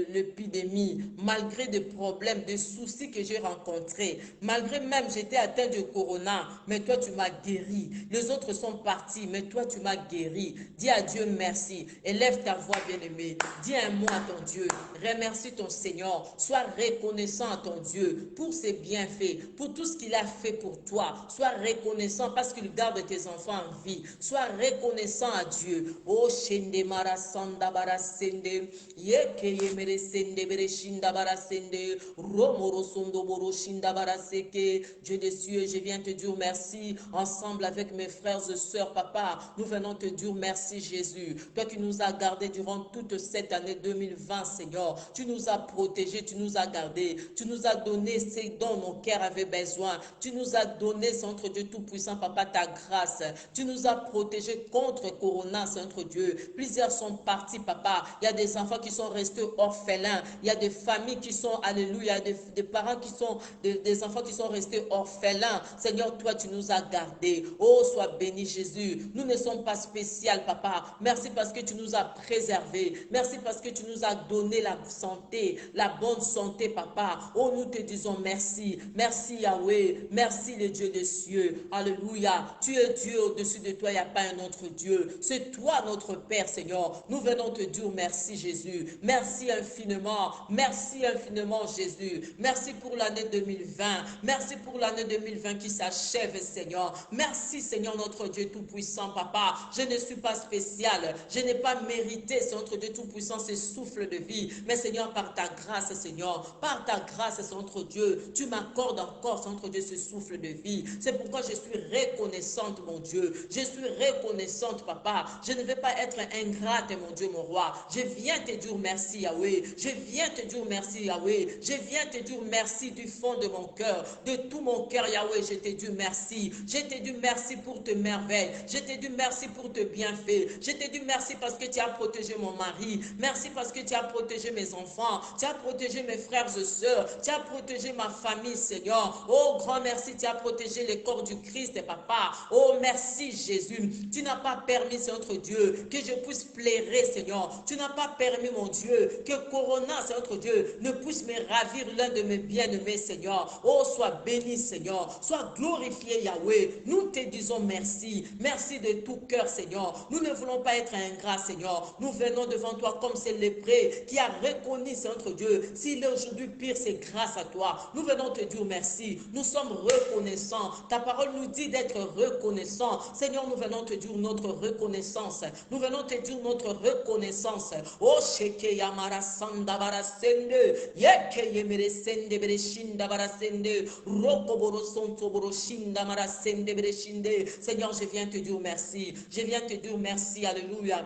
[SPEAKER 2] l'épidémie, malgré des problèmes, des soucis que j'ai rencontrés, malgré même j'étais atteint de corona, mais toi tu m'as guéri. Les autres sont partis, mais toi tu m'as guéri. Dis à Dieu merci. Élève ta voix, bien-aimé. Dis un mot à ton Dieu. Remercie ton Seigneur. Sois reconnaissant à ton Dieu pour ses bienfaits, pour tout ce qu'il a fait pour toi. Sois reconnaissant parce qu'il garde tes enfants en vie. Sois reconnaissant à Dieu. Oh, shende marasanda barasende, yeke yemere sende bere shinda barasende, romoro sondo boro shinda baraseke. Dieu des cieux, je viens te dire merci ensemble avec mes frères et sœurs, papa. Nous venons te dire merci, Jésus. Toi qui nous as gardés durant toute cette année 2020, Seigneur. Tu nous as protégés, tu nous as gardés. Tu nous as donné ce dont nos cœurs avaient besoin. Tu nous as donné, Centre Dieu Tout-Puissant, papa, ta grâce. Tu nous as protégés contre Corona, Centre Dieu. Plusieurs sont partis, papa. Il y a des enfants qui sont restés orphelins. Il y a des familles qui sont, alléluia, des parents qui sont, des enfants qui sont restés orphelins. Seigneur, toi, tu nous as gardés. Oh, sois béni, Jésus. Nous ne sommes pas spéciaux, papa. Merci parce que tu nous as préservés. Merci parce que tu nous as donné la santé, la bonne santé, papa. Oh, nous te disons merci. Merci, Yahweh. Merci, le Dieu des cieux. Alléluia. Tu es Dieu, au-dessus de toi, il n'y a pas un autre Dieu. C'est toi, notre Père, Seigneur. Nous venons te dire merci, Jésus. Merci infiniment. Merci infiniment, Jésus. Merci pour l'année 2020. Merci pour l'année 2020 qui s'achève, Seigneur. Merci, Seigneur, notre Dieu Tout-Puissant, papa. Je ne suis pas spécial. Je n'ai pas mérité, Centre Dieu Tout-Puissant, ce souffle de vie. Mais, Seigneur, par ta grâce, Seigneur, par ta grâce, Centre Dieu, tu m'accordes encore, Centre Dieu, ce souffle de vie. C'est pourquoi je suis reconnaissante, mon Dieu. Je suis reconnaissante, papa. Je ne vais pas être ingrate, mon Dieu, mon roi. Je viens te dire merci, Yahweh. Je viens te dire merci, Yahweh. Je viens te dire merci du fond de mon cœur, de tout mon cœur, Yahweh. Je te dis merci. Je te dis merci pour tes merveilles. Je te dis merci pour tes bienfaits. Je te dis merci parce que tu as protégé mon mari. Merci parce que tu as protégé mes enfants. Tu as protégé mes frères et sœurs. Tu as protégé ma famille, Seigneur. Oh, grand merci. Tu as protégé le corps du Christ, papa. Oh, merci, Jésus. Tu n'as pas permis, Seigneur Dieu, que je puisse plairer, Seigneur. Tu n'as pas permis, mon Dieu, que Corona, Seigneur Dieu, ne puisse me ravir l'un de mes bien-aimés, Seigneur. Oh, sois béni, Seigneur. Sois glorifié, Yahweh. Nous te disons merci. Merci de tout cœur, Seigneur. Nous ne voulons pas être ingrats, Seigneur. Nous venons devant toi comme ces lépreux qui a reconnu, Seigneur Dieu. S'il est aujourd'hui pire, c'est grâce à toi. Nous venons te dire merci. Nous sommes reconnaissants. Ta parole nous dit d'être reconnaissants. Seigneur, nous venons te dire notre reconnaissance. Nous venons te dire notre reconnaissance. Oh, sheke yamara sanda barasende. Yeke yemere sende bereshinda barasende. Roko borosonto boroshinda marasende bereshinde. Seigneur, je viens te dire merci. Je viens te dire merci. Alléluia.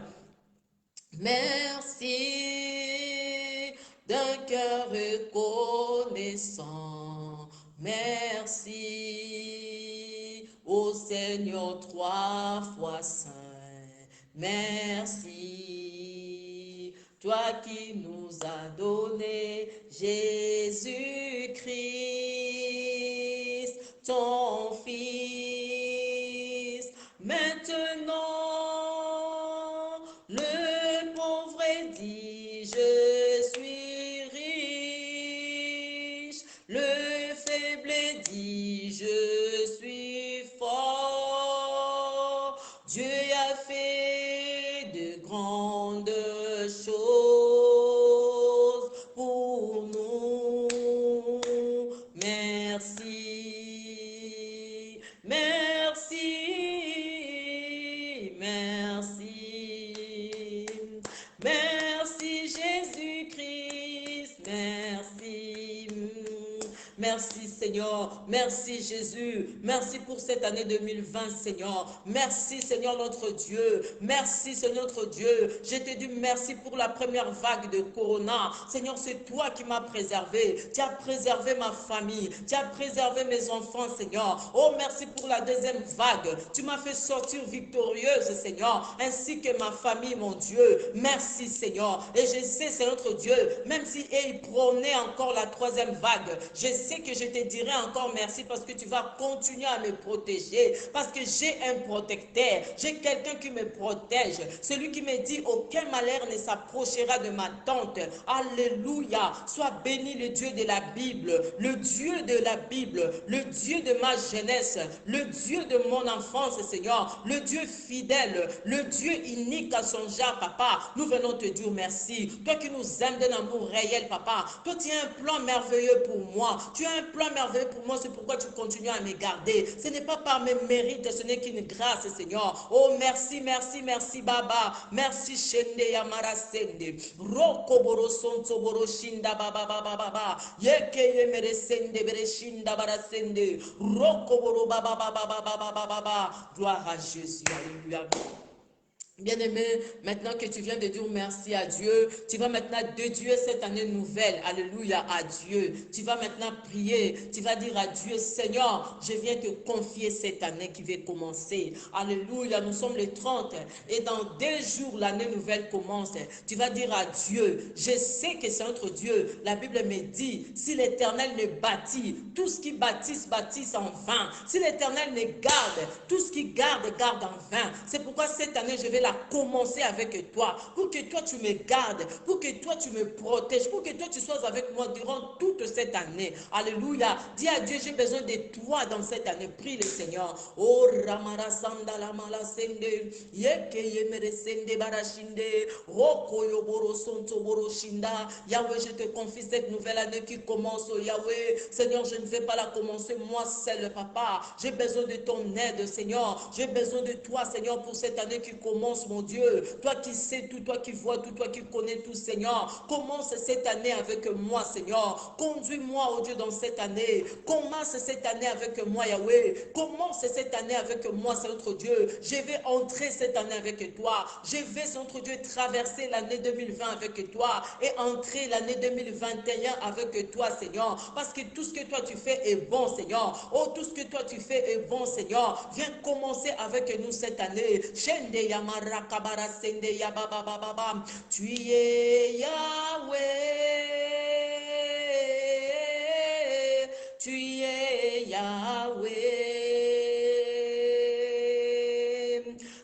[SPEAKER 2] Merci d'un cœur reconnaissant. Merci au Seigneur 3 fois saint. Merci, toi qui nous as donné Jésus-Christ, ton Fils. Maintenant, le pauvre dit, je suis riche. Le faible dit, je suis fort. Dieu a fait de grandes choses pour nous. Merci, merci, merci. Merci Jésus-Christ, merci. Merci Seigneur, merci Jésus, merci pour cette année 2020 Seigneur, merci Seigneur notre Dieu, merci Seigneur notre Dieu, je te dis merci pour la première vague de Corona, Seigneur c'est toi qui m'as préservé, tu as préservé ma famille, tu as préservé mes enfants Seigneur, oh merci pour la deuxième vague, tu m'as fait sortir victorieuse Seigneur, ainsi que ma famille mon Dieu, merci Seigneur, et je sais c'est notre Dieu, même si il prônait encore la troisième vague, je sais que je te dirai encore merci parce que tu vas continuer à me protéger, parce que j'ai un protecteur, j'ai quelqu'un qui me protège, celui qui me dit aucun malheur ne s'approchera de ma tente. Alléluia, sois béni le Dieu de la Bible, le Dieu de la Bible, le Dieu de ma jeunesse, le Dieu de mon enfance Seigneur, le Dieu fidèle, le Dieu unique à son genre papa, nous venons te dire merci, toi qui nous aimes d'un amour réel papa, toi tu as un plan merveilleux pour moi, tu as un plan merveilleux pour moi, c'est pourquoi tu continues à me garder. Ce n'est pas par mes mérites, ce n'est qu'une grâce, Seigneur. Oh, merci, merci, merci, Baba. Merci, Shende Yamara Sende. Roko Boro Sonto Boro Shinda Baba Baba Baba. Yeke Yemere Sende Bere Shinda Bara Sende. Roko Boro Baba Baba Baba Baba Baba. Gloire à Jésus. Alléluia. Bien-aimé, maintenant que tu viens de dire merci à Dieu, tu vas maintenant dédier cette année nouvelle, alléluia, à Dieu. Tu vas maintenant prier, tu vas dire à Dieu, Seigneur, je viens te confier cette année qui va commencer. Alléluia, nous sommes le 30 et dans 2 jours, l'année nouvelle commence. Tu vas dire à Dieu, je sais que c'est notre Dieu. La Bible me dit, si l'Éternel ne bâtit, tout ce qui bâtisse, bâtisse en vain. Si l'Éternel ne garde, tout ce qui garde, garde en vain. C'est pourquoi cette année, je vais la commencer avec toi, pour que toi tu me gardes, pour que toi tu me protèges, pour que toi tu sois avec moi durant toute cette année. Alléluia. Dis à Dieu, j'ai besoin de toi dans cette année. Prie le Seigneur. Oh Ramara Sandala Malasende, Yeke Yemere Sende Barashinde, Roko Yoboro Sonto Boroshinda. Yahweh, je te confie cette nouvelle année qui commence, oh Yahweh. Seigneur, je ne vais pas la commencer moi seul, papa. J'ai besoin de ton aide, Seigneur. J'ai besoin de toi, Seigneur, pour cette année qui commence, mon Dieu, toi qui sais tout, toi qui vois tout, toi qui connais tout, Seigneur, commence cette année avec moi, Seigneur, conduis-moi, oh Dieu, dans cette année, commence cette année avec moi, Yahweh, commence cette année avec moi, c'est notre Dieu, je vais entrer cette année avec toi, je vais, c'est notre Dieu, traverser l'année 2020 avec toi, et entrer l'année 2021 avec toi, Seigneur, parce que tout ce que toi tu fais est bon, Seigneur, oh, tout ce que toi tu fais est bon, Seigneur, viens commencer avec nous cette année, Shende Yamara Rakabara Sende ya baba baba bam. Tu es Yahweh. Tu es Yahweh.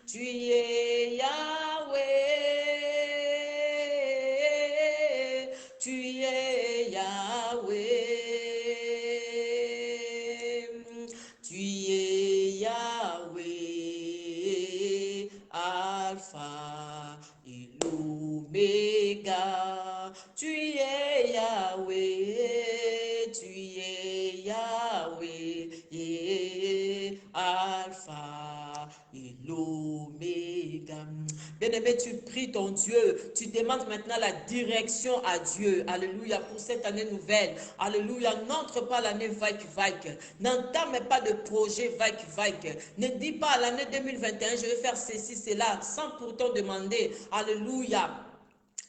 [SPEAKER 2] Tu es Yahweh. Tu es Yahweh. Tu es Yahweh. Alpha et l'Oméga, tu es Yahweh, tu es Yahweh, et Alpha et l'Oméga. Bien-aimé, tu pries ton Dieu, tu demandes maintenant la direction à Dieu, alléluia, pour cette année nouvelle, alléluia, n'entre pas l'année vague, n'entame pas de projet vague, ne dis pas à l'année 2021, je vais faire ceci, cela, sans pourtant demander, alléluia,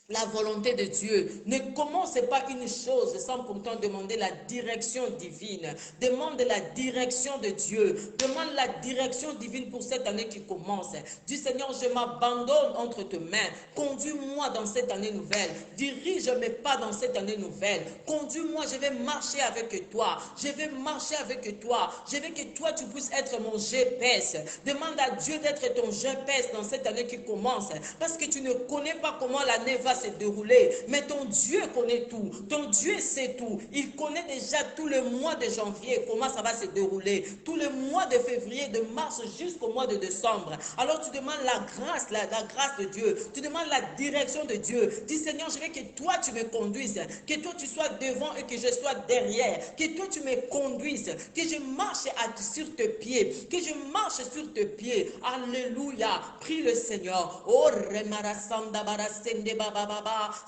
[SPEAKER 2] la volonté de Dieu. Ne commencez pas une chose sans pourtant demander la direction divine. Demande la direction de Dieu. Demande la direction divine pour cette année qui commence. Dis Seigneur, je m'abandonne entre tes mains. Conduis-moi dans cette année nouvelle. Dirige mes pas dans cette année nouvelle. Conduis-moi, je vais marcher avec toi. Je vais marcher avec toi. Je veux que toi, tu puisses être mon GPS. Demande à Dieu d'être ton GPS dans cette année qui commence. Parce que tu ne connais pas comment l'année va se dérouler. Mais ton Dieu connaît tout. Ton Dieu sait tout. Il connaît déjà tout le mois de janvier, comment ça va se dérouler. Tout le mois de février, de mars jusqu'au mois de décembre. Alors tu demandes la grâce de Dieu. Tu demandes la direction de Dieu. Dis Seigneur, je veux que toi tu me conduises. Que toi tu sois devant et que je sois derrière. Que toi tu me conduises. Que je marche sur tes pieds. Que je marche sur tes pieds. Alléluia. Prie le Seigneur. Oh,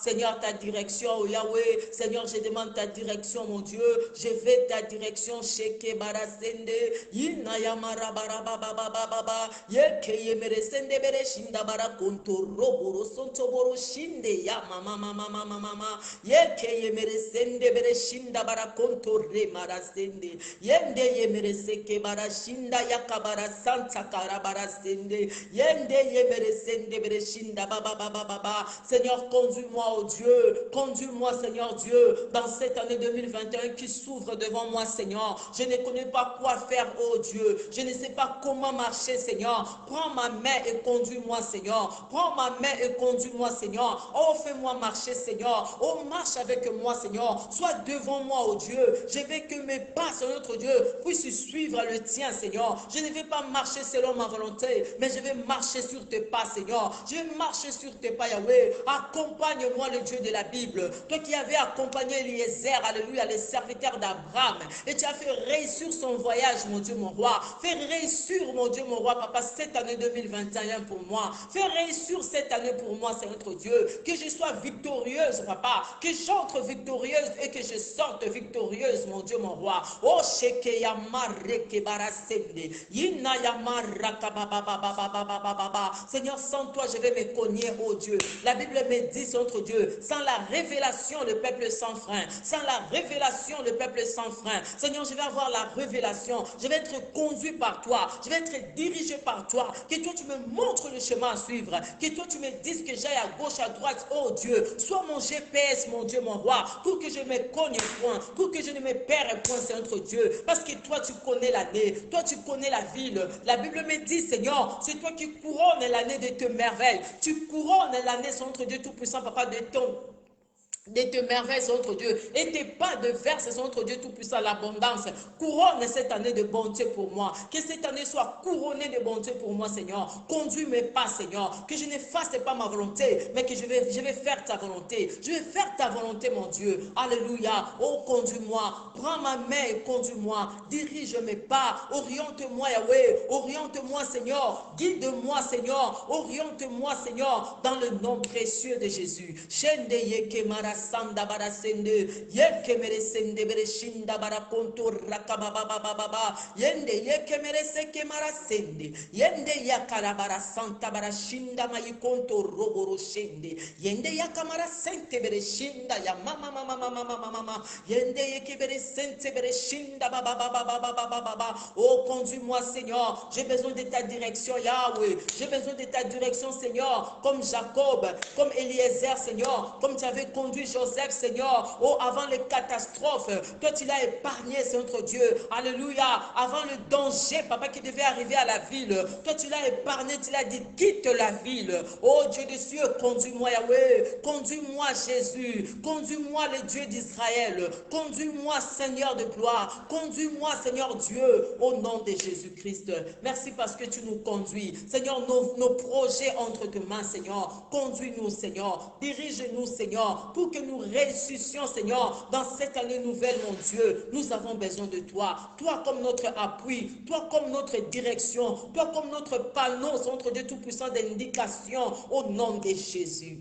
[SPEAKER 2] Seigneur, ta direction, oh Yahweh. Seigneur, je demande ta direction, mon Dieu. Je vais ta direction. Sheke barasende. Yinayamara barabababababa. Yeke yemeresende bereshinda barakonto roboro sonto boro shinde ya mama mama mama mama. Yeke yemeresende bereshinda barakonto remarasende. Yende yemereseke barashinda yakabara santa karabarasende. Yende yemeresende bereshinda baba baba baba. Seigneur, conduis-moi, oh Dieu. Conduis-moi, Seigneur Dieu, dans cette année 2021 qui s'ouvre devant moi, Seigneur. Je ne connais pas quoi faire, oh Dieu. Je ne sais pas comment marcher, Seigneur. Prends ma main et conduis-moi, Seigneur. Prends ma main et conduis-moi, Seigneur. Oh, fais-moi marcher, Seigneur. Oh, marche avec moi, Seigneur. Sois devant moi, oh Dieu. Je veux que mes pas, sur notre Dieu, puissent suivre le tien, Seigneur. Je ne vais pas marcher selon ma volonté, mais je vais marcher sur tes pas, Seigneur. Je vais marcher sur tes pas, Yahweh. Accompagne-moi, le Dieu de la Bible. Toi qui avais accompagné Eliezer, alléluia, les serviteurs d'Abraham, et tu as fait réussir son voyage, mon Dieu, mon roi. Fais réussir, mon Dieu, mon roi, papa, cette année 2021 pour moi. Fais réussir cette année pour moi, c'est notre Dieu. Que je sois victorieuse, papa. Que j'entre victorieuse et que je sorte victorieuse, mon Dieu, mon roi. Oh, sheke yamare kebarasende. Yina yamara kababababababababa. Seigneur, sans toi, je vais me cogner, oh Dieu. La Bible me dit, c'est notre Dieu. Sans la révélation, le peuple sans frein. Sans la révélation, le peuple sans frein. Seigneur, je vais avoir la révélation. Je vais être conduit par toi. Je vais être dirigé par toi. Que toi, tu me montres le chemin à suivre. Que toi, tu me dises que j'aille à gauche, à droite. Oh Dieu, sois mon GPS, mon Dieu, mon roi. Pour que je me cogne point. Pour que je ne me perds point, c'est notre Dieu. Parce que toi, tu connais l'année. Toi, tu connais la ville. La Bible me dit, Seigneur, c'est toi qui couronnes l'année de tes merveilles. Tu couronnes l'année, c'est notre Dieu Tout-Puissant, Papa, de tes merveilles, c'est notre Dieu. Et tes pas de verse, c'est notre Dieu Tout-Puissant, l'abondance. Couronne cette année de bonté pour moi. Que cette année soit couronnée de bonté pour moi, Seigneur. Conduis mes pas, Seigneur. Que je ne fasse pas ma volonté, mais que je vais faire ta volonté. Je vais faire ta volonté, mon Dieu. Alléluia. Oh, conduis-moi. Prends ma main et conduis-moi. Dirige mes pas. Oriente-moi, Yahweh. Oriente-moi, Seigneur. Guide-moi, Seigneur. Oriente-moi, Seigneur, dans le nom précieux de Jésus. Shende yeke marasanda barasende yeke meresende bereshinda barakonto rakabababababa yende yeke mereseke marasende yende yakara barasanta barashinda mayikonto roboroshende yende yakamara sente bereshinda ya mama mama mama mama mama yende yeke beresente bereshinda bababababababa. Oh, conduis-moi, Seigneur. J'ai besoin de ta direction, Yahweh. J'ai besoin de ta direction, Seigneur, comme Jacob, comme Eliezer, Seigneur, comme tu avais conduit Joseph, Seigneur. Oh, avant les catastrophes, toi tu l'as épargné, c'est notre Dieu. Alléluia. Avant le danger, papa, qui devait arriver à la ville, toi tu l'as épargné, tu l'as dit, quitte la ville. Oh Dieu des cieux, conduis-moi, Yahweh. Conduis-moi, Jésus. Conduis-moi, le Dieu d'Israël. Conduis-moi, Seigneur de gloire. Conduis-moi, Seigneur Dieu, au nom de Jésus-Christ. Merci parce que tu nous conduis. Seigneur, nos projets entre tes mains, Seigneur. Conduis-nous, Seigneur. Dirige-nous, Seigneur, pour que nous réussissions, Seigneur, dans cette année nouvelle, mon Dieu. Nous avons besoin de toi. Toi comme notre appui, toi comme notre direction, toi comme notre panneau, notre Dieu Tout-Puissant d'indication, au nom de Jésus.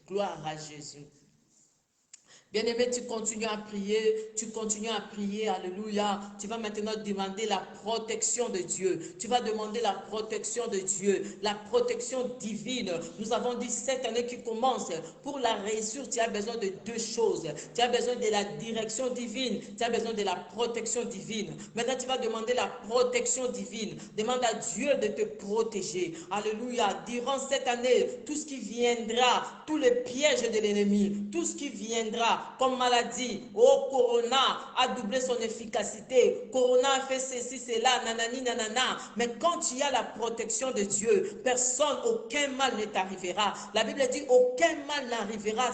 [SPEAKER 2] Gloire à Jésus. Bien-aimé, tu continues à prier, alléluia. Tu vas maintenant demander la protection de Dieu. Tu vas demander la protection de Dieu, la protection divine. Nous avons dit cette année qui commence, pour la réussir, tu as besoin de deux choses. Tu as besoin de la direction divine, tu as besoin de la protection divine. Maintenant, tu vas demander la protection divine. Demande à Dieu de te protéger. Alléluia. Durant cette année, tout ce qui viendra, tous les pièges de l'ennemi, tout ce qui viendra, comme maladie. Oh, Corona a doublé son efficacité. Corona a fait ceci, cela, nanani, nanana. Mais quand il y a la protection de Dieu, personne, aucun mal ne t'arrivera. La Bible dit, aucun mal n'arrivera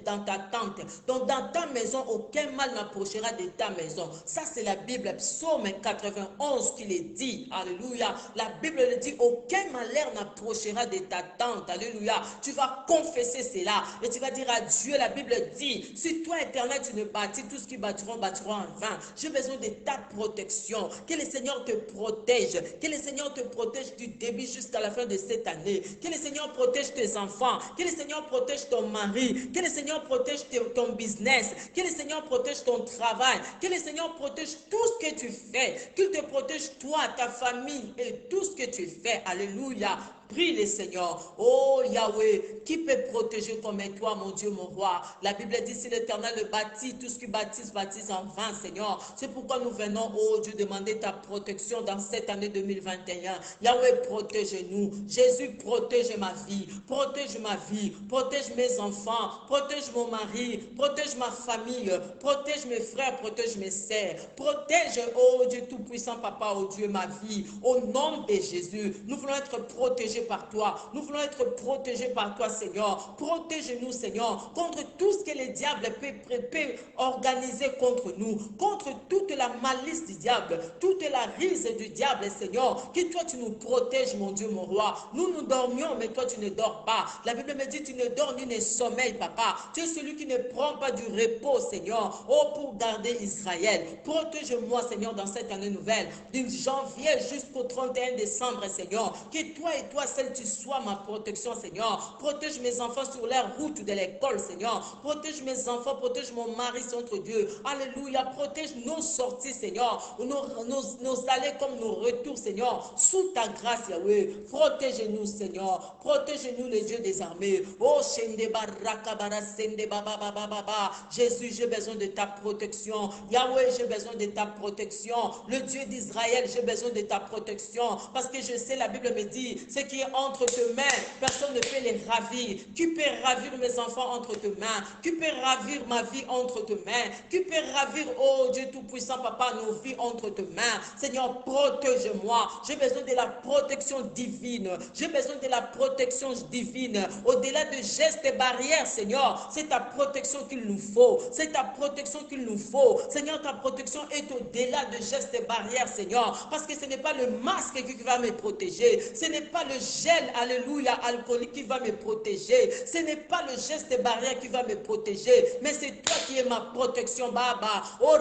[SPEAKER 2] dans ta tente. Donc dans ta maison, aucun mal n'approchera de ta maison. Ça c'est la Bible, Psaume 91 qui le dit. Alléluia. La Bible le dit, aucun malheur n'approchera de ta tente. Alléluia. Tu vas confesser cela et tu vas dire à Dieu, la Bible dit, si toi éternel tu ne bâtis, tout ce qui bâtiront en vain. J'ai besoin de ta protection. Que le Seigneur te protège. Que le Seigneur te protège du début jusqu'à la fin de cette année. Que le Seigneur protège tes enfants. Que le Seigneur protège ton mari. Que le Seigneur protège ton business. Que le Seigneur protège ton travail. Que le Seigneur protège tout ce que tu fais. Qu'il te protège toi, ta famille et tout ce que tu fais. Alléluia. Prie le Seigneur. Oh Yahweh, qui peut protéger comme toi, mon Dieu, mon roi? La Bible dit, si l'Éternel le bâtit, tout ce qui bâtisse en vain, Seigneur. C'est pourquoi nous venons, oh Dieu, demander ta protection dans cette année 2021. Yahweh, protège-nous. Jésus, protège ma vie. Protège ma vie. Protège mes enfants. Protège mon mari. Protège ma famille. Protège mes frères. Protège mes sœurs. Protège, oh Dieu Tout-Puissant, Papa, oh Dieu, ma vie. Au nom de Jésus, nous voulons être protégés par toi. Nous voulons être protégés par toi, Seigneur. Protège-nous, Seigneur, contre tout ce que le diable peut organiser contre nous, contre toute la malice du diable, toute la ruse du diable, Seigneur. Que toi, tu nous protèges, mon Dieu, mon roi. Nous dormions, mais toi, tu ne dors pas. La Bible me dit, tu ne dors ni ne sommeilles, Papa. Tu es celui qui ne prend pas du repos, Seigneur. Oh, pour garder Israël. Protège-moi, Seigneur, dans cette année nouvelle, du janvier jusqu'au 31 décembre, Seigneur. Que toi et toi, seul tu sois ma protection, Seigneur. Protège mes enfants sur leur route de l'école, Seigneur. Protège mes enfants, protège mon mari, Centre Dieu. Alléluia. Protège nos sorties, Seigneur. Nos allées comme nos retours, Seigneur. Sous ta grâce, Yahweh. Protège-nous, Seigneur. Protège-nous, les dieux des armées. Oh, Jésus, j'ai besoin de ta protection. Yahweh, j'ai besoin de ta protection. Le Dieu d'Israël, j'ai besoin de ta protection. Parce que je sais, la Bible me dit, ce qui est entre tes mains, personne ne peut les ravir. Qui peut ravir mes enfants entre tes mains? Qui peut ravir ma vie entre tes mains? Qui peut ravir, oh Dieu Tout-Puissant, Papa, nos vies entre tes mains? Seigneur, protège-moi. J'ai besoin de la protection divine. J'ai besoin de la protection divine. Au-delà de gestes et barrières, Seigneur, c'est ta protection qu'il nous faut. C'est ta protection qu'il nous faut. Seigneur, ta protection est au-delà de gestes et barrières, Seigneur. Parce que ce n'est pas le masque qui va me protéger. Ce n'est pas le gel, alléluia, alcoolique qui va me protéger. Ce n'est pas le geste barrière qui va me protéger. Mais c'est toi qui es ma protection, Baba. Oh,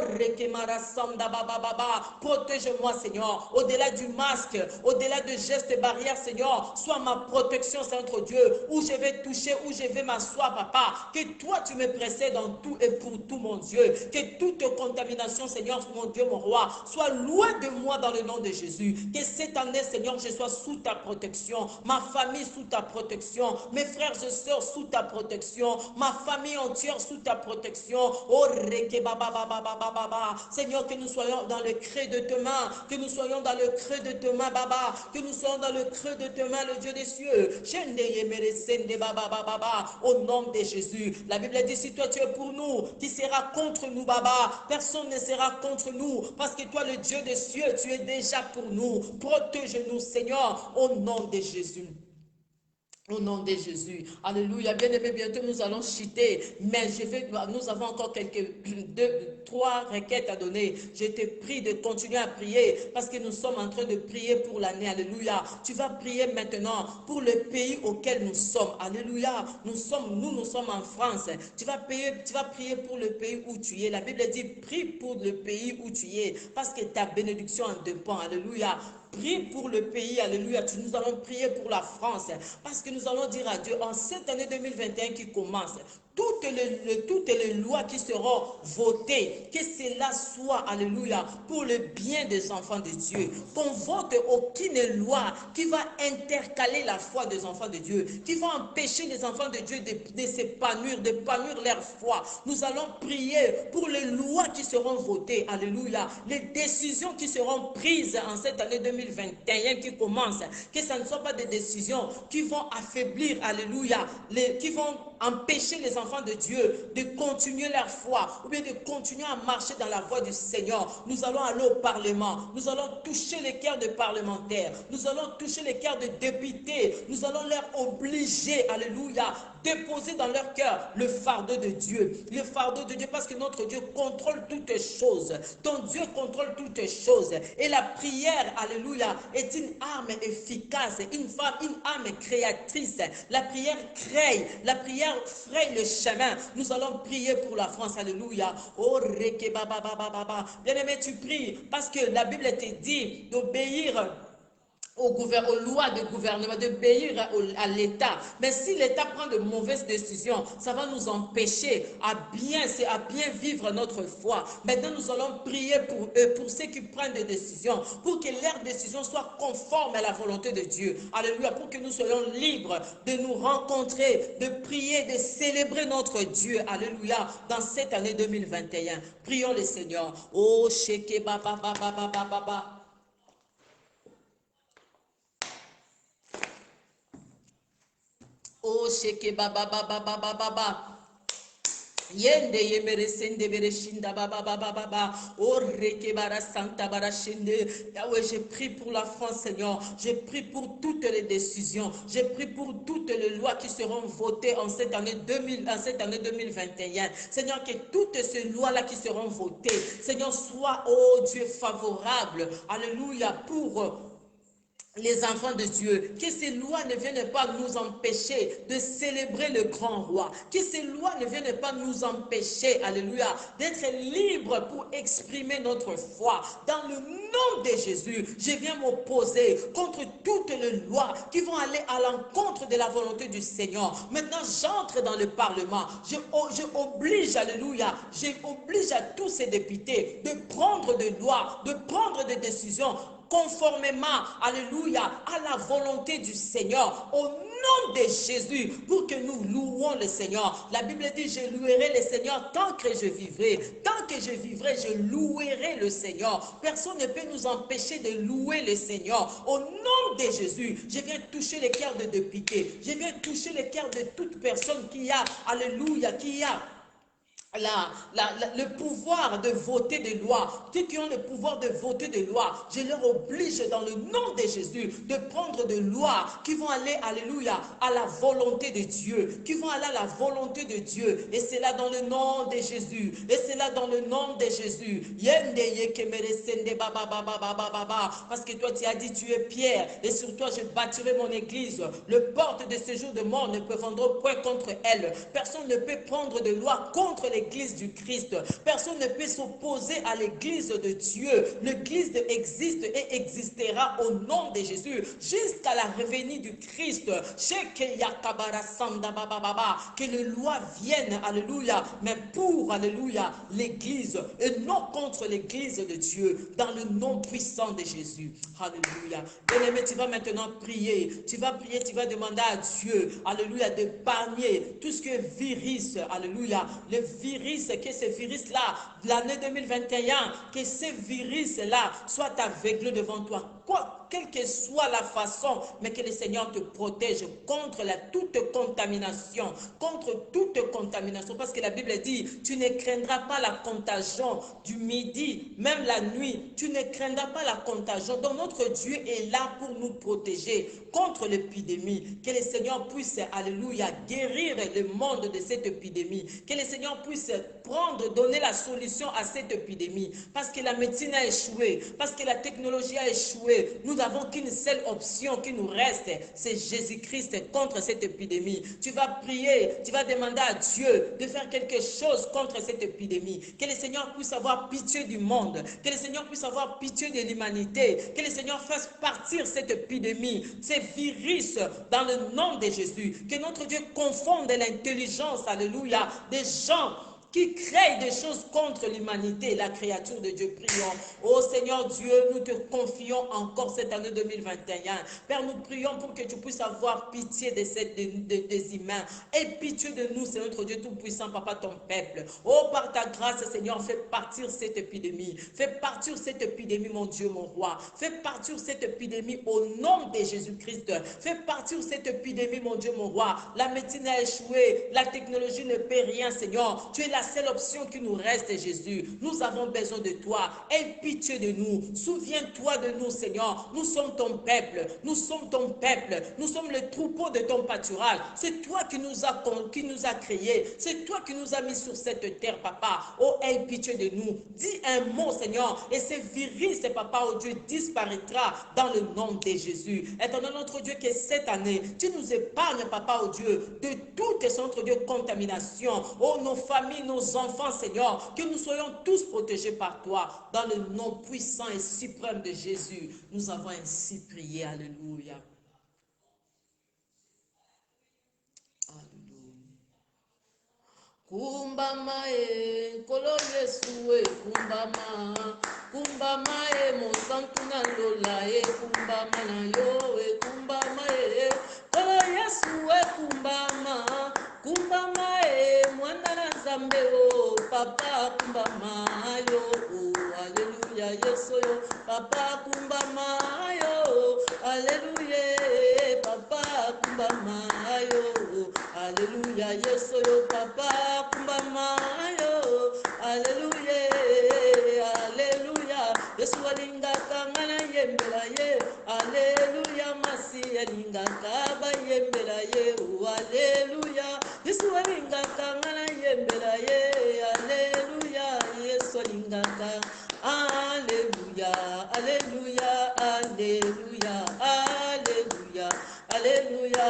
[SPEAKER 2] protège-moi, Seigneur. Au-delà du masque, au-delà de gestes barrières, Seigneur, sois ma protection, Saint Dieu. Où je vais toucher, où je vais m'asseoir, Papa. Que toi, tu me précèdes dans tout et pour tout, mon Dieu. Que toute contamination, Seigneur, mon Dieu, mon roi, soit loin de moi dans le nom de Jésus. Que cette année, Seigneur, je sois sous ta protection. Ma famille sous ta protection. Mes frères et sœurs sous ta protection. Ma famille entière sous ta protection. Oh, Seigneur, que nous soyons dans le creux de tes mains. Que nous soyons dans le creux de tes mains, Baba. Que nous soyons dans le creux de tes mains, le Dieu des cieux. Au nom de Jésus. La Bible dit, si toi tu es pour nous, qui sera contre nous, Baba? Personne ne sera contre nous. Parce que toi, le Dieu des cieux, tu es déjà pour nous. Protège-nous, Seigneur, au nom de Jésus. Au nom de Jésus. Alléluia. Bien aimé, bientôt nous allons chuter. Mais nous avons encore trois requêtes à donner. Je te prie de continuer à prier parce que nous sommes en train de prier pour l'année. Alléluia. Tu vas prier maintenant pour le pays auquel nous sommes. Alléluia. Nous sommes en France. Tu vas prier pour le pays où tu es. La Bible dit, prie pour le pays où tu es parce que ta bénédiction en dépend. Alléluia. Prie pour le pays, alléluia. Nous allons prier pour la France parce que nous allons dire à Dieu, en cette année 2021 qui commence, toutes les lois qui seront votées, que cela soit, alléluia, pour le bien des enfants de Dieu. Qu'on vote aucune loi qui va intercaler la foi des enfants de Dieu, qui va empêcher les enfants de Dieu de s'épanouir, d'épanouir leur foi. Nous allons prier pour les lois qui seront votées, alléluia, les décisions qui seront prises en cette année 2021 qui commence, que ce ne soit pas des décisions qui vont affaiblir, alléluia, qui vont empêcher les enfants de Dieu de continuer leur foi ou bien de continuer à marcher dans la voie du Seigneur, nous allons aller au Parlement, nous allons toucher les cœurs de parlementaires, nous allons toucher les cœurs de députés, nous allons leur obliger, alléluia, déposer dans leur cœur le fardeau de Dieu. Le fardeau de Dieu parce que notre Dieu contrôle toutes choses. Ton Dieu contrôle toutes choses. Et la prière, alléluia, est une arme efficace, une arme créatrice. La prière crée, la prière fraye le chemin. Nous allons prier pour la France, alléluia. Oh, bien-aimé, tu pries parce que la Bible te dit d'obéir aux lois de gouvernement, d'obéir à l'État. Mais si l'État prend de mauvaises décisions, ça va nous empêcher à bien vivre notre foi. Maintenant, nous allons prier pour eux, pour ceux qui prennent des décisions, pour que leurs décisions soient conformes à la volonté de Dieu. Alléluia, pour que nous soyons libres de nous rencontrer, de prier, de célébrer notre Dieu. Alléluia, dans cette année 2021. Prions le Seigneur. Oh, sheke baba baba baba baba. Oh, sheke baba baba baba baba. Yende yemere sende bere shinda baba baba baba. Oh, reke bara santa bara shinde. Yahweh, je prie pour la France, Seigneur. Je prie pour toutes les décisions. Je prie pour toutes les lois qui seront votées en cette année 2021. Seigneur, que toutes ces lois-là qui seront votées, Seigneur, soient, oh Dieu, favorables. Alléluia, pour les enfants de Dieu, que ces lois ne viennent pas nous empêcher de célébrer le grand roi, que ces lois ne viennent pas nous empêcher, alléluia, d'être libres pour exprimer notre foi. Dans le nom de Jésus, je viens m'opposer contre toutes les lois qui vont aller à l'encontre de la volonté du Seigneur. Maintenant, j'entre dans le Parlement, je oblige, alléluia, j'oblige à tous ces députés de prendre des lois, de prendre des décisions conformément, alléluia, à la volonté du Seigneur, au nom de Jésus, pour que nous louons le Seigneur. La Bible dit, je louerai le Seigneur tant que je vivrai. Tant que je vivrai, je louerai le Seigneur. Personne ne peut nous empêcher de louer le Seigneur. Au nom de Jésus, je viens toucher les cœurs de députés. Je viens toucher les cœurs de toute personne qui a, alléluia, qui a le pouvoir de voter des lois. Ceux qui ont le pouvoir de voter des lois, je leur oblige dans le nom de Jésus de prendre des lois qui vont aller, alléluia, à la volonté de Dieu, qui vont aller à la volonté de Dieu. Et c'est là dans le nom de Jésus. Et c'est là dans le nom de Jésus. Parce que toi tu as dit, tu es Pierre, et sur toi je bâtirai mon église. Le porte de séjour de mort ne prévaudra point contre elle. Personne ne peut prendre de loi contre l'église du Christ. Personne ne peut s'opposer à l'église de Dieu. L'église existe et existera au nom de Jésus jusqu'à la revenue du Christ. Que les lois viennent, alléluia, mais pour, alléluia, l'église et non contre l'église de Dieu, dans le nom puissant de Jésus. Alléluia. Bien-aimé, tu vas maintenant prier. Tu vas prier, tu vas demander à Dieu, alléluia, d'épargner tout ce qui est virus, alléluia, le virus, que ce virus-là, l'année 2021, que ce virus-là soit aveuglé devant toi. Quoi, quelle que soit la façon, mais que le Seigneur te protège contre toute contamination, parce que la Bible dit, tu ne craindras pas la contagion du midi, même la nuit, tu ne craindras pas la contagion. Donc notre Dieu est là pour nous protéger contre l'épidémie. Que le Seigneur puisse, alléluia, guérir le monde de cette épidémie. Que le Seigneur puisse donner la solution à cette épidémie. Parce que la médecine a échoué, parce que la technologie a échoué. Nous n'avons qu'une seule option qui nous reste, c'est Jésus-Christ contre cette épidémie. Tu vas prier, tu vas demander à Dieu de faire quelque chose contre cette épidémie. Que le Seigneur puisse avoir pitié du monde, que le Seigneur puisse avoir pitié de l'humanité, que le Seigneur fasse partir cette épidémie, ces virus dans le nom de Jésus. Que notre Dieu confonde l'intelligence, alléluia, des gens qui crée des choses contre l'humanité, la créature de Dieu. Prions. Oh Seigneur Dieu, nous te confions encore cette année 2021. Père, nous prions pour que tu puisses avoir pitié des humains. Aie pitié de nous, c'est notre Dieu Tout-Puissant, Papa, ton peuple. Oh, par ta grâce, Seigneur, fais partir cette épidémie. Fais partir cette épidémie, mon Dieu, mon roi. Fais partir cette épidémie au nom de Jésus-Christ. Fais partir cette épidémie, mon Dieu, mon roi. La médecine a échoué. La technologie ne peut rien, Seigneur. Tu es la seule option qui nous reste, Jésus. Nous avons besoin de toi. Aie pitié de nous. Souviens-toi de nous, Seigneur. Nous sommes ton peuple. Nous sommes ton peuple. Nous sommes le troupeau de ton pâturage. C'est toi qui nous a créés. C'est toi qui nous as mis sur cette terre, Papa. Oh, aie pitié de nous. Dis un mot, Seigneur, et ce virus, Papa, oh Dieu, disparaîtra dans le nom de Jésus. Éternel notre Dieu, que cette année, tu nous épargnes, Papa, oh Dieu, de toute, notre Dieu, contamination. Oh, nos familles, nos enfants, Seigneur, que nous soyons tous protégés par toi. Dans le nom puissant et suprême de Jésus, nous avons ainsi prié. Alléluia. Kumbama kolo Yesu kumbama mosantu na lola kumbama na yo kumbama kolo Yesu kumbama mwana na Nzambe papa kumbama yo haleluya Yesu yo papa kumbama yo haleluya papa kumbama yo haleluya Yesu yo papa kumbama yo haleluya haleluya Yesu alingaka ngana yembela ye haleluya masi alingaka ba yembela ye haleluya Yesu alingaka ngana yembela ye haleluya Yesu alingaka haleluya haleluya haleluya haleluya haleluya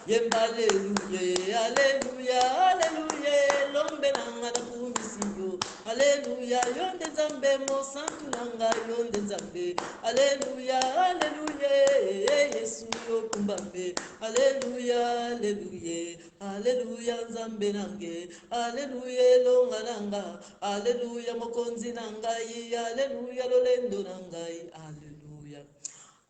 [SPEAKER 2] yemba haleluya haleluya haleluya lombe nanga na kumisiyo haleluya yonde Nzambe mosantu nanga yonde Nzambe haleluya haleluya Yesu yo kumbambe haleluya haleluya haleluya Nzambe nange haleluya longa nanga haleluya mokonzi nangai haleluya lolendo nangai haleluya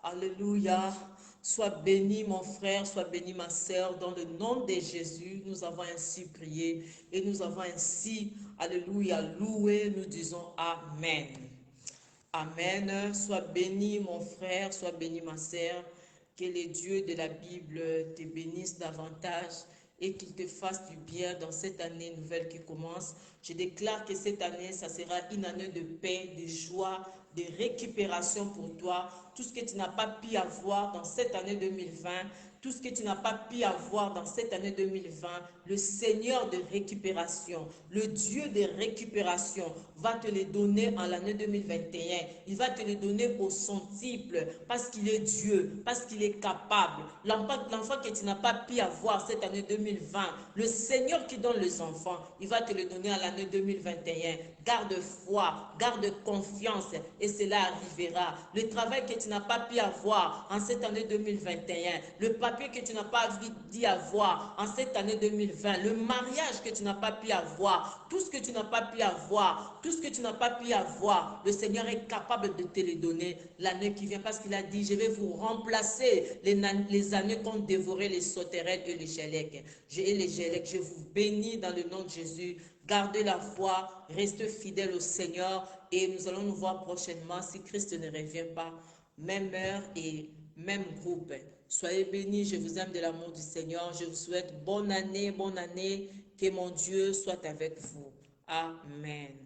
[SPEAKER 2] haleluya. Sois béni mon frère, sois béni ma sœur, dans le nom de Jésus, nous avons ainsi prié et nous avons ainsi, alléluia, loué, nous disons Amen. Amen. Sois béni mon frère, sois béni ma sœur, que les dieux de la Bible te bénissent davantage et qu'il te fasse du bien dans cette année nouvelle qui commence. Je déclare que cette année, ça sera une année de paix, de joie, de récupération pour toi. Tout ce que tu n'as pas pu avoir dans cette année 2020, tout ce que tu n'as pas pu avoir dans cette année 2020, le Seigneur de récupération, le Dieu de récupération va te les donner en l'année 2021. Il va te les donner au centuple parce qu'il est Dieu, parce qu'il est capable. L'enfant que tu n'as pas pu avoir cette année 2020, le Seigneur qui donne les enfants, il va te le donner en l'année 2021. Garde foi, garde confiance et cela arrivera. Le travail que tu n'as pas pu avoir en cette année 2021, le papier que tu n'as pas dit avoir en cette année 2020, le mariage que tu n'as pas pu avoir, tout ce que tu n'as pas pu avoir, tout ce que tu n'as pas pu avoir, le Seigneur est capable de te les donner l'année qui vient parce qu'il a dit, je vais vous remplacer les années qu'ont dévoré les sauterelles et les gélèques. Je vous bénis dans le nom de Jésus. Gardez la foi, restez fidèles au Seigneur et nous allons nous voir prochainement si Christ ne revient pas. Même heure et même groupe. Soyez bénis, je vous aime de l'amour du Seigneur. Je vous souhaite bonne année, que mon Dieu soit avec vous. Amen.